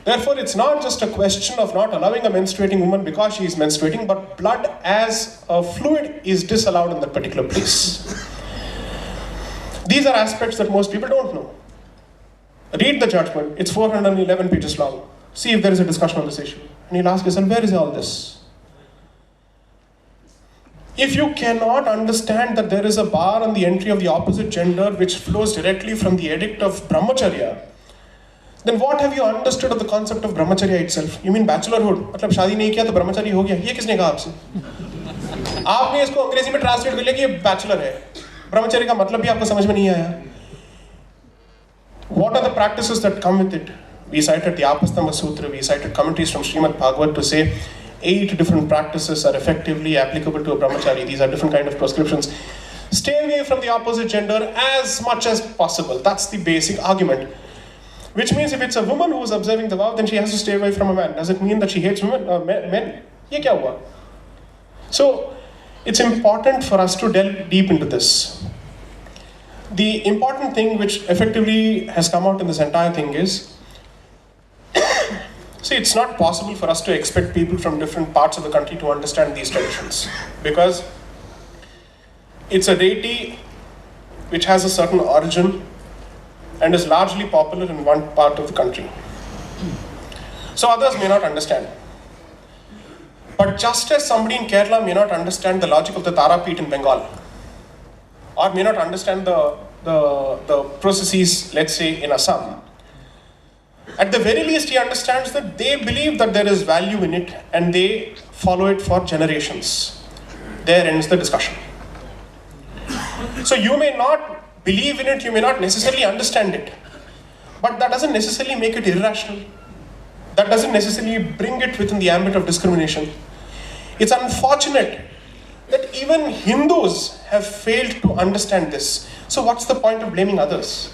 Therefore, it's not just a question of not allowing a menstruating woman because she is menstruating, but blood as a fluid is disallowed in that particular place. These are aspects that most people don't know. Read the judgment. It's 411 pages long. See if there is a discussion on this issue. And you'll ask yourself, where is all this? If you cannot understand that there is a bar on the entry of the opposite gender which flows directly from the edict of brahmacharya, then what have you understood of the concept of brahmacharya itself? You mean bachelorhood? मतलब शादी नहीं किया तो ब्रह्मचारी हो गया? ये किसने कहा आपसे? आपने इसको अंग्रेजी में ट्रांसलेट कर लिया कि ये बैचलर है. ब्रह्मचर्य का मतलब भी आपको समझ में नहीं आया. What are the practices that come with it? We cited the Apastama Sutra, we cited commentaries from Srimad Bhagavad to say 8 different practices are effectively applicable to a brahmachari. These are different kind of prescriptions. Stay away from the opposite gender as much as possible. That's the basic argument. Which means if it's a woman who is observing the vow, then she has to stay away from a man. Does it mean that she hates women, men? Ye kya hua? So, it's important for us to delve deep into this. The important thing which effectively has come out in this entire thing is, see, it's not possible for us to expect people from different parts of the country to understand these traditions, because it's a deity which has a certain origin and is largely popular in one part of the country. So others may not understand. But just as somebody in Kerala may not understand the logic of the Tarapeeth in Bengal, or may not understand the processes, let's say, in Assam, at the very least he understands that they believe that there is value in it and they follow it for generations. There ends the discussion. So you may not believe in it, you may not necessarily understand it, but that doesn't necessarily make it irrational. That doesn't necessarily bring it within the ambit of discrimination. It's unfortunate that even Hindus have failed to understand this. So what's the point of blaming others?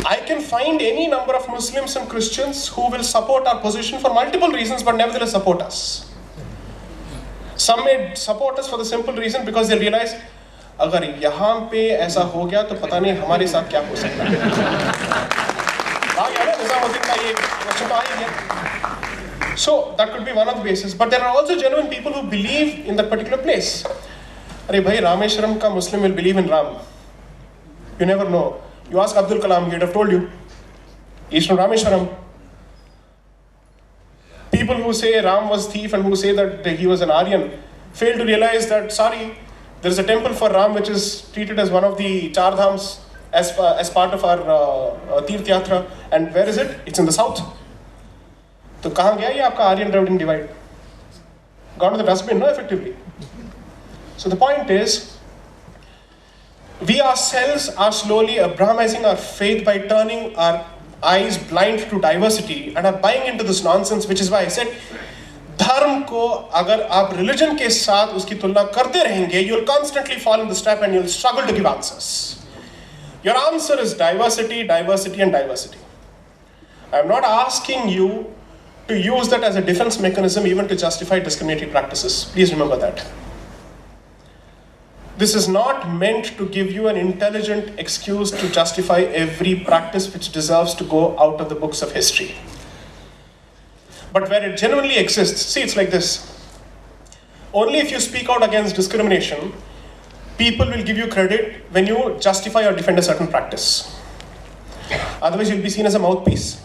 I can find any number of Muslims and Christians who will support our position for multiple reasons, but nevertheless support us. Some may support us for the simple reason because they realize, अगर यहाँ पे ऐसा हो गया तो पता नहीं हमारे साथ क्या हो सकता है. आ गया ना निजामुद्दीन का ये क्वेश्चन तो आ ही गया. So that could be one of the bases, but there are also genuine people who believe in that particular place. अरे भाई रामेश्वरम का Muslim will believe in Ram. You never know. You ask Abdul Kalam, he would have told you. He's from Rameshwaram. People who say Ram was thief and who say that he was an Aryan fail to realize that, sorry, there is a temple for Ram which is treated as one of the Char Dhams as part of our Tirth Yatra. And where is it? It's in the south. So kahan gaya ye aapka Aryan Dravidian divide? Gone to the dustbin, no, effectively. So the point is, we ourselves are slowly Abrahamizing our faith by turning our eyes blind to diversity and are buying into this nonsense, which is why I said, धर्म को अगर आप religion के साथ उसकी तुलना करते रहेंगे, you will constantly fall in this trap and you will struggle to give answers. Your answer is diversity, diversity and diversity. I am not asking you to use that as a defense mechanism even to justify discriminatory practices. Please remember that. This is not meant to give you an intelligent excuse to justify every practice which deserves to go out of the books of history. But where it genuinely exists, see, it's like this. Only if you speak out against discrimination, people will give you credit when you justify or defend a certain practice. Otherwise, you'll be seen as a mouthpiece.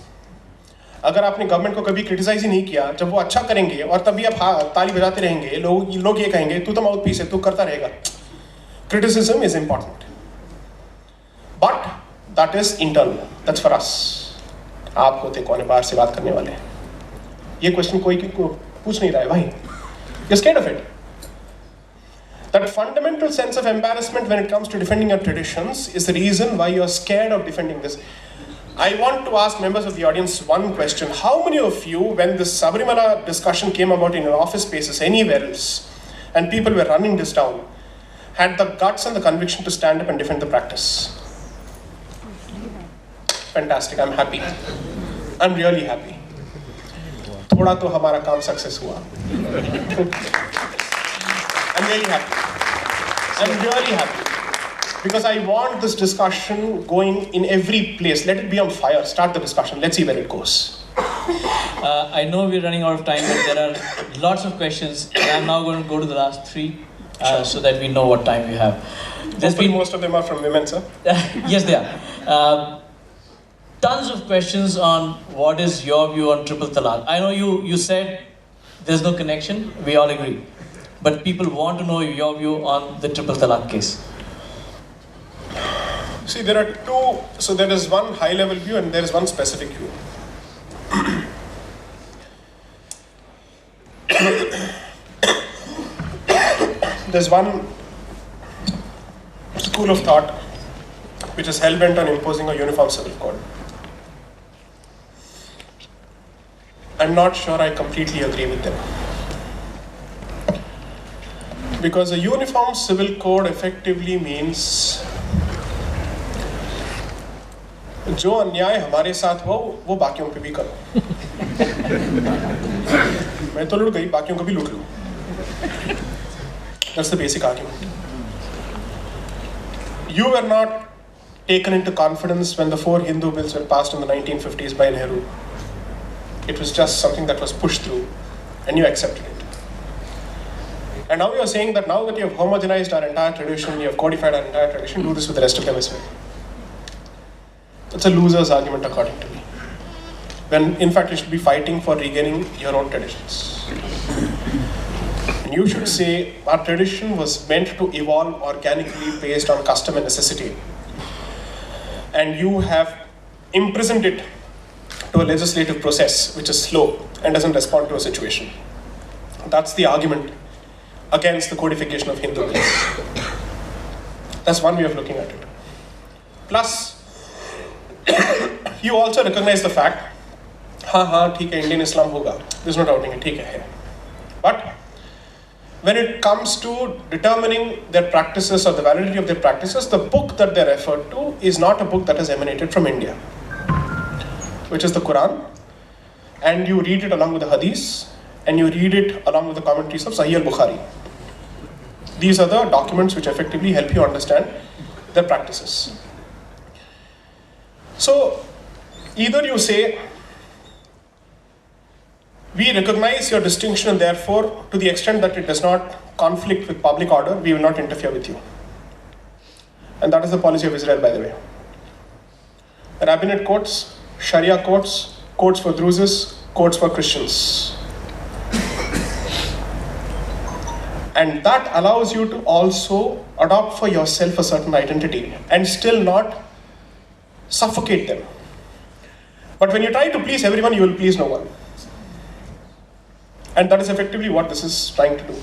अगर आपने government को कभी criticise ही नहीं किया, जब वो अच्छा करेंगे और तभी आप ताली बजाते रहेंगे, लोग ये कहेंगे, तू तो माउथपीस है, तू करता रहेगा. Criticism is important, but that is internal. That's for us. आप होते कौन है बाहर से बात करने वाले? ये क्वेश्चन कोई पूछ नहीं रहा है भाई. You're scared of it. That fundamental sense of embarrassment when it comes to defending your traditions is the reason why you're scared of defending this. I want to ask members of the audience one question. How many of you, when this Sabarimala discussion came about in your office spaces, anywhere else, and people were running this down, had the guts and the conviction to stand up and defend the practice? Fantastic, I'm happy. I'm really happy. थोड़ा तो हमारा काम success हुआ. I'm really happy. I'm really happy. Because I want this discussion going in every place. Let it be on fire. Start the discussion. Let's see where it goes. I know we're running out of time, but there are lots of questions. And I'm now going to go to the last three so that we know what time we have. Hopefully most of them are from women, sir. Yes, they are. Tons of questions on what is your view on triple talaq. I know you said there's no connection, we all agree. But people want to know your view on the triple talaq case. See, there are two, so there is one high level view and there is one specific view. There's one school of thought which is hell-bent on imposing a uniform civil code. I'm not sure I completely agree with them. Because a uniform civil code effectively means जो अन्याय हमारे साथ हुआ वो बाकियों पे भी करो. मैं तो लूट गई, बाकियों को भी लूट लूं. That's the basic argument. You were not taken into confidence when the 4 Hindu bills were passed in the 1950s by Nehru. It was just something that was pushed through and you accepted it. And now you're saying that now that you have homogenized our entire tradition, you have codified our entire tradition, do this with the rest of them as well. It's a loser's argument according to me. When in fact you should be fighting for regaining your own traditions. And you should say our tradition was meant to evolve organically based on custom and necessity. And you have imprisoned it to a legislative process which is slow and doesn't respond to a situation. That's the argument against the codification of Hindu bills. That's one way of looking at it. Plus, you also recognize the fact, ठीक है, Indian Islam होगा. There's no doubting it, ठीक है. But when it comes to determining their practices or the validity of their practices, the book that they refer to is not a book that has emanated from India, which is the Quran, and you read it along with the Hadith, and you read it along with the commentaries of Sahih al-Bukhari. These are the documents which effectively help you understand their practices. So, either you say, we recognize your distinction and therefore, to the extent that it does not conflict with public order, we will not interfere with you. And that is the policy of Israel, by the way. Rabbinate courts, Sharia courts, courts for Druzes, courts for Christians. And that allows you to also adopt for yourself a certain identity and still not suffocate them. But when you try to please everyone, you will please no one. And that is effectively what this is trying to do.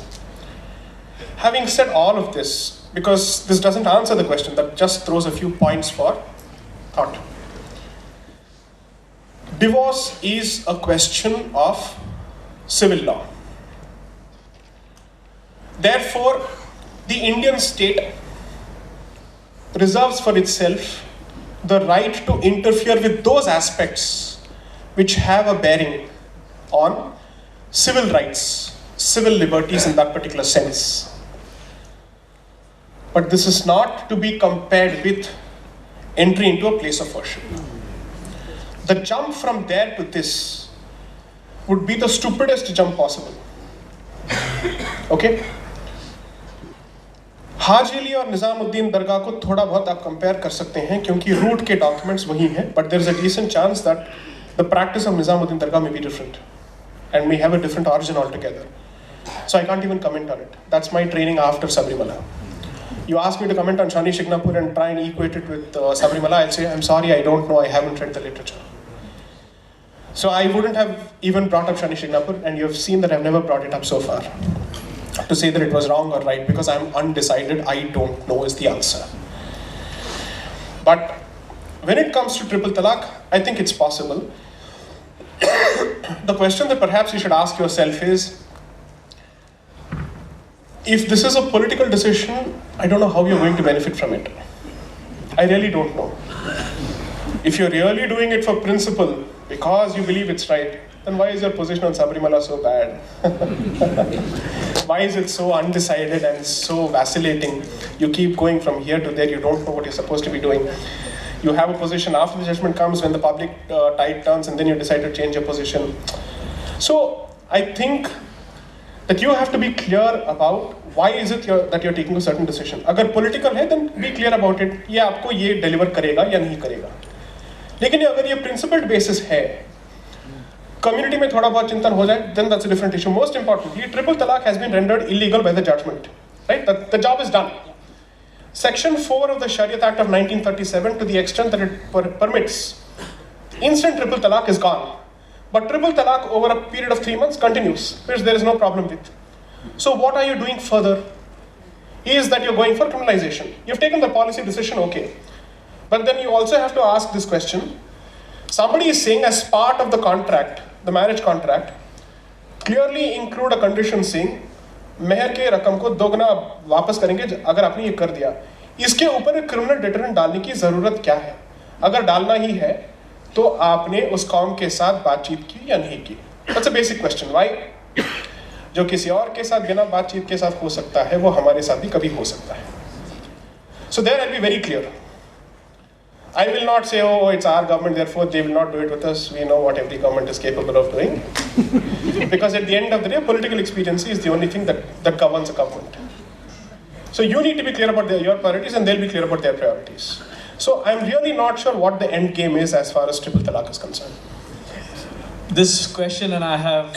Having said all of this, because this doesn't answer the question, that just throws a few points for thought. Divorce is a question of civil law. Therefore, the Indian state reserves for itself the right to interfere with those aspects which have a bearing on civil rights, civil liberties in that particular sense. But this is not to be compared with entry into a place of worship. The jump from there to this would be the stupidest jump possible. Okay? Haji Ali और निज़ामुद्दीन दरगाह को थोड़ा बहुत आप compare कर सकते हैं क्योंकि root के डॉक्यूमेंट्स वही हैं, but there is a decent chance that the practice of Nizamuddin Dargah may be different and may have a different origin altogether. So I can't even comment on it. That's my training after Sabrimala. You ask me to comment on Shani Shignapur and try and equate it with Sabrimala, I'll say, I'm sorry, I don't know, I haven't read the literature. So I wouldn't have even brought up Shani Shignapur, and you have seen that I've never brought it up so far to say that it was wrong or right, because I'm undecided, I don't know is the answer. But when it comes to triple talaq, I think it's possible. The question that perhaps you should ask yourself is, if this is a political decision, I don't know how you're going to benefit from it. I really don't know. If you're really doing it for principle, because you believe it's right, then why is your position on Sabrimala so bad? Why is it so undecided and so vacillating? You keep going from here to there, you don't know what you're supposed to be doing. You have a position after the judgment comes when the public tide turns, and then you decide to change your position. So I think that you have to be clear about why is it that you're taking a certain decision. अगर political है, then be clear about it. ये आपको ये deliver करेगा या नहीं करेगा. लेकिन अगर ये principled basis है, community में थोड़ा बहुत चिंतन हो जाए, then that's a different issue. Most importantly, triple talaq has been rendered illegal by the judgment. Right? The job is done. Section 4 of the Shariat Act of 1937, to the extent that it permits instant triple talaq, is gone. But triple talaq over a period of 3 months continues, which there is no problem with. So what are you doing further? Is that you're going for criminalization. You've taken the policy decision, okay. But then you also have to ask this question. Somebody is saying as part of the contract, the marriage contract, clearly include a condition saying, मेहर के रकम को दोगुना वापस करेंगे अगर आपने ये कर दिया. इसके ऊपर एक क्रिमिनल डिटरेंट डालने की जरूरत क्या है? अगर डालना ही है तो आपने उस कौम के साथ बातचीत की या नहीं की? That's a basic question. Why? जो किसी और के साथ बिना बातचीत के साथ हो सकता है, वो हमारे साथ भी कभी हो सकता है. So there I'll be very clear. I will not say, oh, it's our government, therefore they will not do it with us. We know what every government is capable of doing. Because at the end of the day, political expediency is the only thing that governs a government. So you need to be clear about your priorities and they'll be clear about their priorities. So I'm really not sure what the end game is as far as triple talaq is concerned. This question, and I have,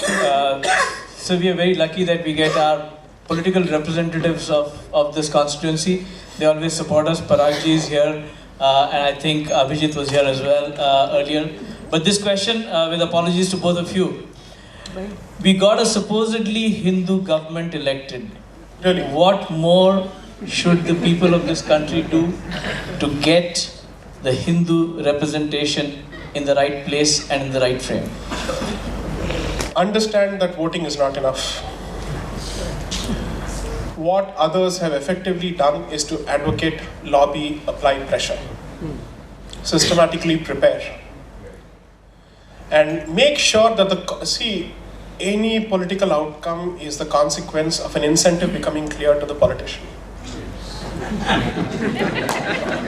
so we are very lucky that we get our political representatives of this constituency. They always support us. Paragji is here. And I think Abhijit was here as well earlier. But this question, with apologies to both of you, we got a supposedly Hindu government elected. Really? What more should the people of this country do to get the Hindu representation in the right place and in the right frame? Understand that voting is not enough. What others have effectively done is to advocate, lobby, apply pressure. Systematically prepare. And make sure that any political outcome is the consequence of an incentive becoming clear to the politician.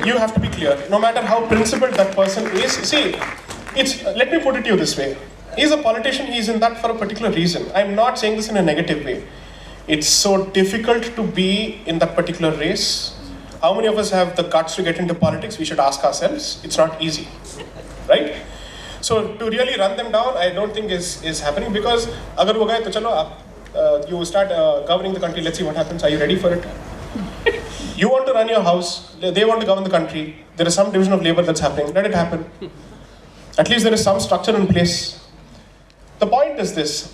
You have to be clear. No matter how principled that person is, let me put it to you this way. He's a politician, he's in that for a particular reason. I'm not saying this in a negative way. It's so difficult to be in that particular race. How many of us have the guts to get into politics? We should ask ourselves. It's not easy, right? So to really run them down, I don't think is happening, because agar wo gaye to chalo, you start governing the country. Let's see what happens. Are you ready for it? You want to run your house. They want to govern the country. There is some division of labor that's happening. Let it happen. At least there is some structure in place. The point is this.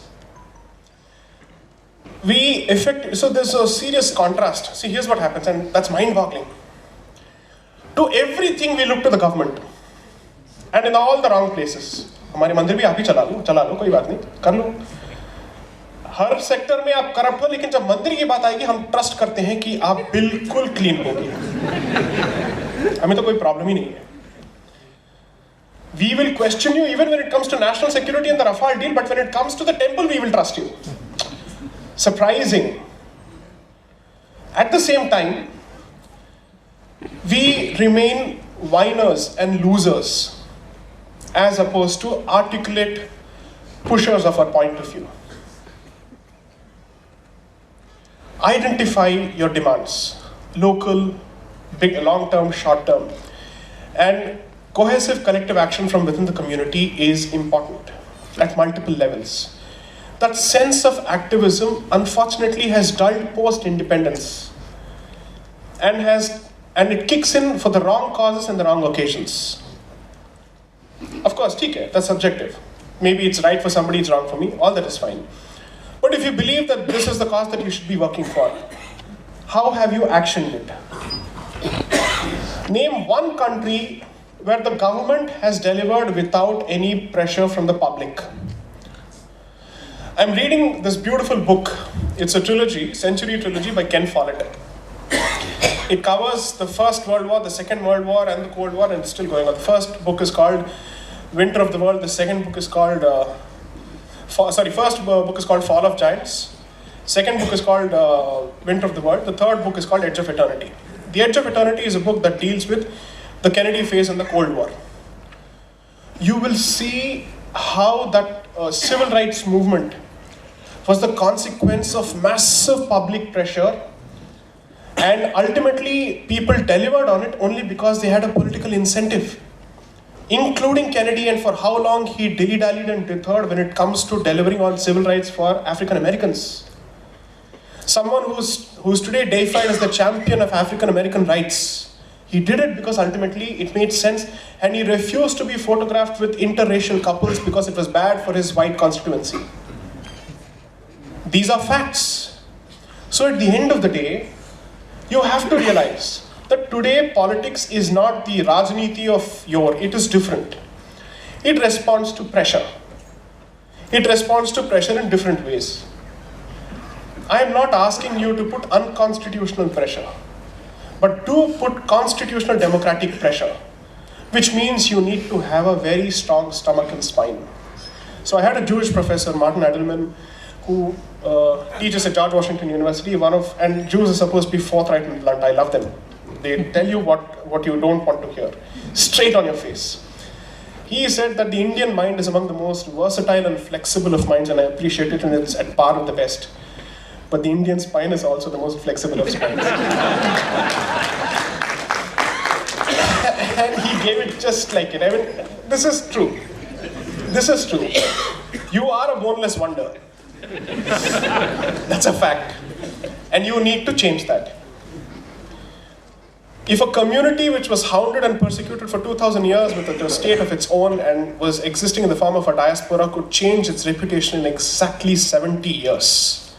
So there's a serious contrast. See, here's what happens, and that's mind-boggling. To everything we look to the government, and in all the wrong places. हमारे मंदिर भी आप ही चला लो, कोई बात नहीं, कर लो. हर sector में आप करप्ट हो, लेकिन जब मंदिर की बात आएगी, हम ट्रस्ट करते हैं कि आप बिल्कुल क्लीन होगी. हमें तो कोई प्रॉब्लम ही नहीं है. We will question you even when it comes to national security and the Rafale deal, but when it comes to the temple, we will trust you. Surprising. At the same time, we remain whiners and losers as opposed to articulate pushers of our point of view. Identify your demands, local, big, long-term, short-term, and cohesive collective action from within the community is important at multiple levels. That sense of activism, unfortunately, has dulled post-independence, and it kicks in for the wrong causes and the wrong occasions. Of course, that's subjective. Maybe it's right for somebody, it's wrong for me. All that is fine. But if you believe that this is the cause that you should be working for, how have you actioned it? Name one country where the government has delivered without any pressure from the public. I'm reading this beautiful book. It's a trilogy, Century Trilogy by Ken Follett. It covers the First World War, the Second World War, and the Cold War, and it's still going on. The first book is called Winter of the World. The second book is called, first book is called Fall of Giants. Second book is called Winter of the World. The third book is called Edge of Eternity. The Edge of Eternity is a book that deals with the Kennedy phase and the Cold War. You will see how that civil rights movement was the consequence of massive public pressure, and ultimately people delivered on it only because they had a political incentive, including Kennedy, and for how long he dilly-dallied and deterred when it comes to delivering on civil rights for African Americans. Someone who's today deified as the champion of African American rights. He did it because ultimately it made sense, and he refused to be photographed with interracial couples because it was bad for his white constituency. These are facts. So at the end of the day, you have to realize that today politics is not the Rajniti of yore, it is different. It responds to pressure. It responds to pressure in different ways. I am not asking you to put unconstitutional pressure, but do put constitutional democratic pressure, which means you need to have a very strong stomach and spine. So I had a Jewish professor, Martin Edelman, who teaches at George Washington University, and Jews are supposed to be forthright and blunt. I love them. They tell you what you don't want to hear, straight on your face. He said that the Indian mind is among the most versatile and flexible of minds, and I appreciate it, and it's at par with the best. But the Indian spine is also the most flexible of spines. And he gave it just like it. I mean, this is true. This is true. You are a boneless wonder. That's a fact. And you need to change that. If a community which was hounded and persecuted for 2,000 years with a state of its own and was existing in the form of a diaspora could change its reputation in exactly 70 years,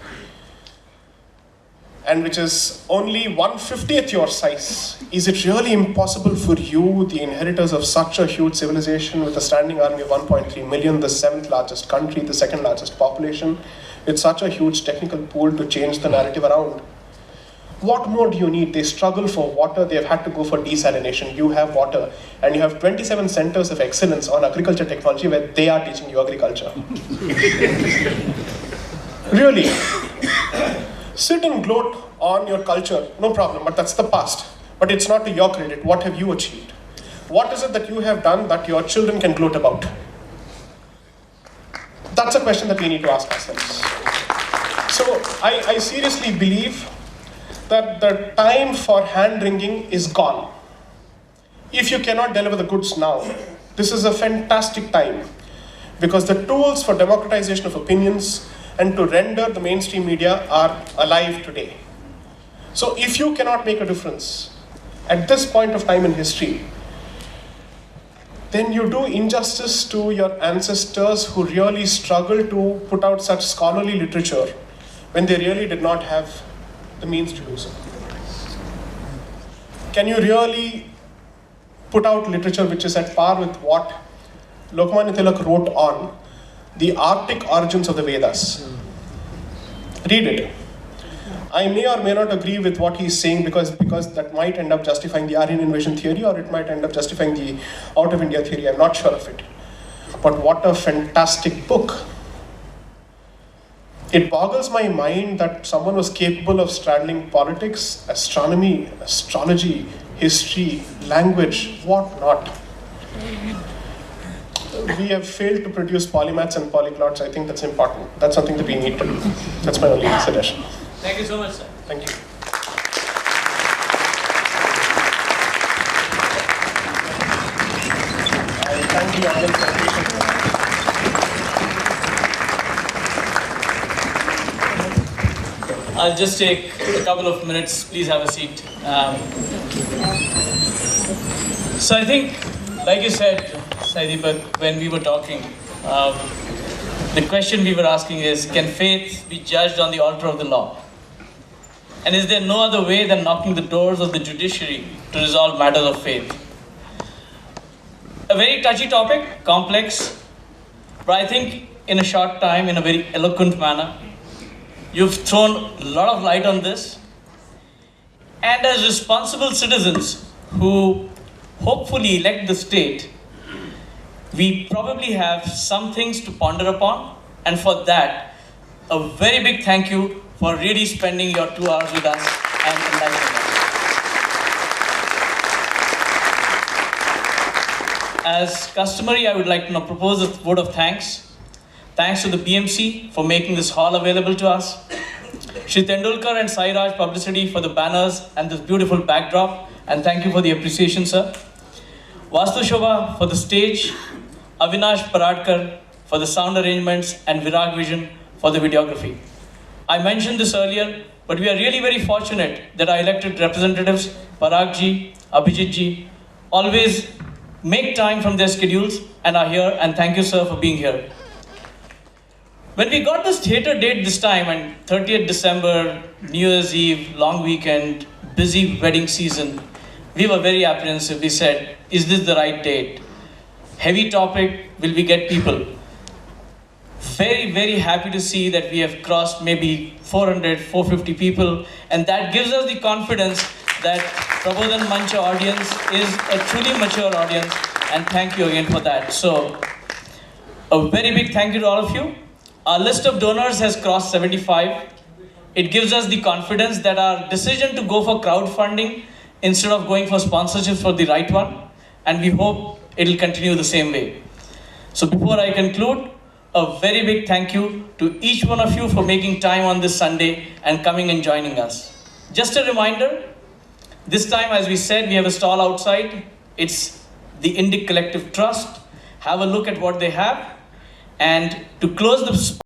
and which is only 1/50th your size, is it really impossible for you, the inheritors of such a huge civilization with a standing army of 1.3 million, the 7th largest country, the 2nd largest population, with such a huge technical pool to change the narrative around? What more do you need? They struggle for water, they have had to go for desalination. You have water, and you have 27 centers of excellence on agriculture technology where they are teaching you agriculture. Really. Sit and gloat on your culture, no problem, but that's the past. But it's not to your credit. What have you achieved? What is it that you have done that your children can gloat about? That's a question that we need to ask ourselves. So I seriously believe that the time for hand-wringing is gone. If you cannot deliver the goods now, this is a fantastic time, because the tools for democratization of opinions and to render the mainstream media are alive today. So if you cannot make a difference at this point of time in history, then you do injustice to your ancestors who really struggled to put out such scholarly literature when they really did not have the means to do so. Can you really put out literature which is at par with what Lokmanya Tilak wrote on the Arctic origins of the Vedas? Read it. I may or may not agree with what he's saying because that might end up justifying the Aryan invasion theory, or it might end up justifying the out of India theory. I'm not sure of it. But what a fantastic book. It boggles my mind that someone was capable of straddling politics, astronomy, astrology, history, language, what not. We have failed to produce polymaths and polyglots. I think that's important. That's something that we need to do. That's my only suggestion. Thank you so much, sir. Thank you. I thank the audience for patience. I'll just take a couple of minutes. Please have a seat. So I think, like you said, Sai Deepak, when we were talking, the question we were asking is, can faith be judged on the altar of the law? And is there no other way than knocking the doors of the judiciary to resolve matters of faith? A very touchy topic, complex, but I think in a short time, in a very eloquent manner, you've thrown a lot of light on this. And as responsible citizens who hopefully elect the state, we probably have some things to ponder upon. And for that, a very big thank you for really spending your 2 hours with us and enlightening us. As customary, I would like to now propose a vote of thanks. Thanks to the BMC for making this hall available to us. Shri Tendulkar and Sairaj Publicity for the banners and this beautiful backdrop. And thank you for the appreciation, sir. Vastu Shobha for the stage. Avinash Paradkar for the sound arrangements, and Virag Vision for the videography. I mentioned this earlier, but we are really very fortunate that our elected representatives, Parag ji, Abhijit ji, always make time from their schedules and are here, and thank you, sir, for being here. When we got this theatre date this time, and 30th December, New Year's Eve, long weekend, busy wedding season, we were very apprehensive. We said, is this the right date? Heavy topic, will we get people? Very, very happy to see that we have crossed maybe 400, 450 people, and that gives us the confidence that Prabodhan Mancha audience is a truly mature audience, and thank you again for that. So, a very big thank you to all of you. Our list of donors has crossed 75. It gives us the confidence that our decision to go for crowdfunding instead of going for sponsorships for the right one, and we hope it will continue the same way. So before I conclude, a very big thank you to each one of you for making time on this Sunday and coming and joining us. Just a reminder, this time, as we said, we have a stall outside. It's the Indic Collective Trust. Have a look at what they have. And to close the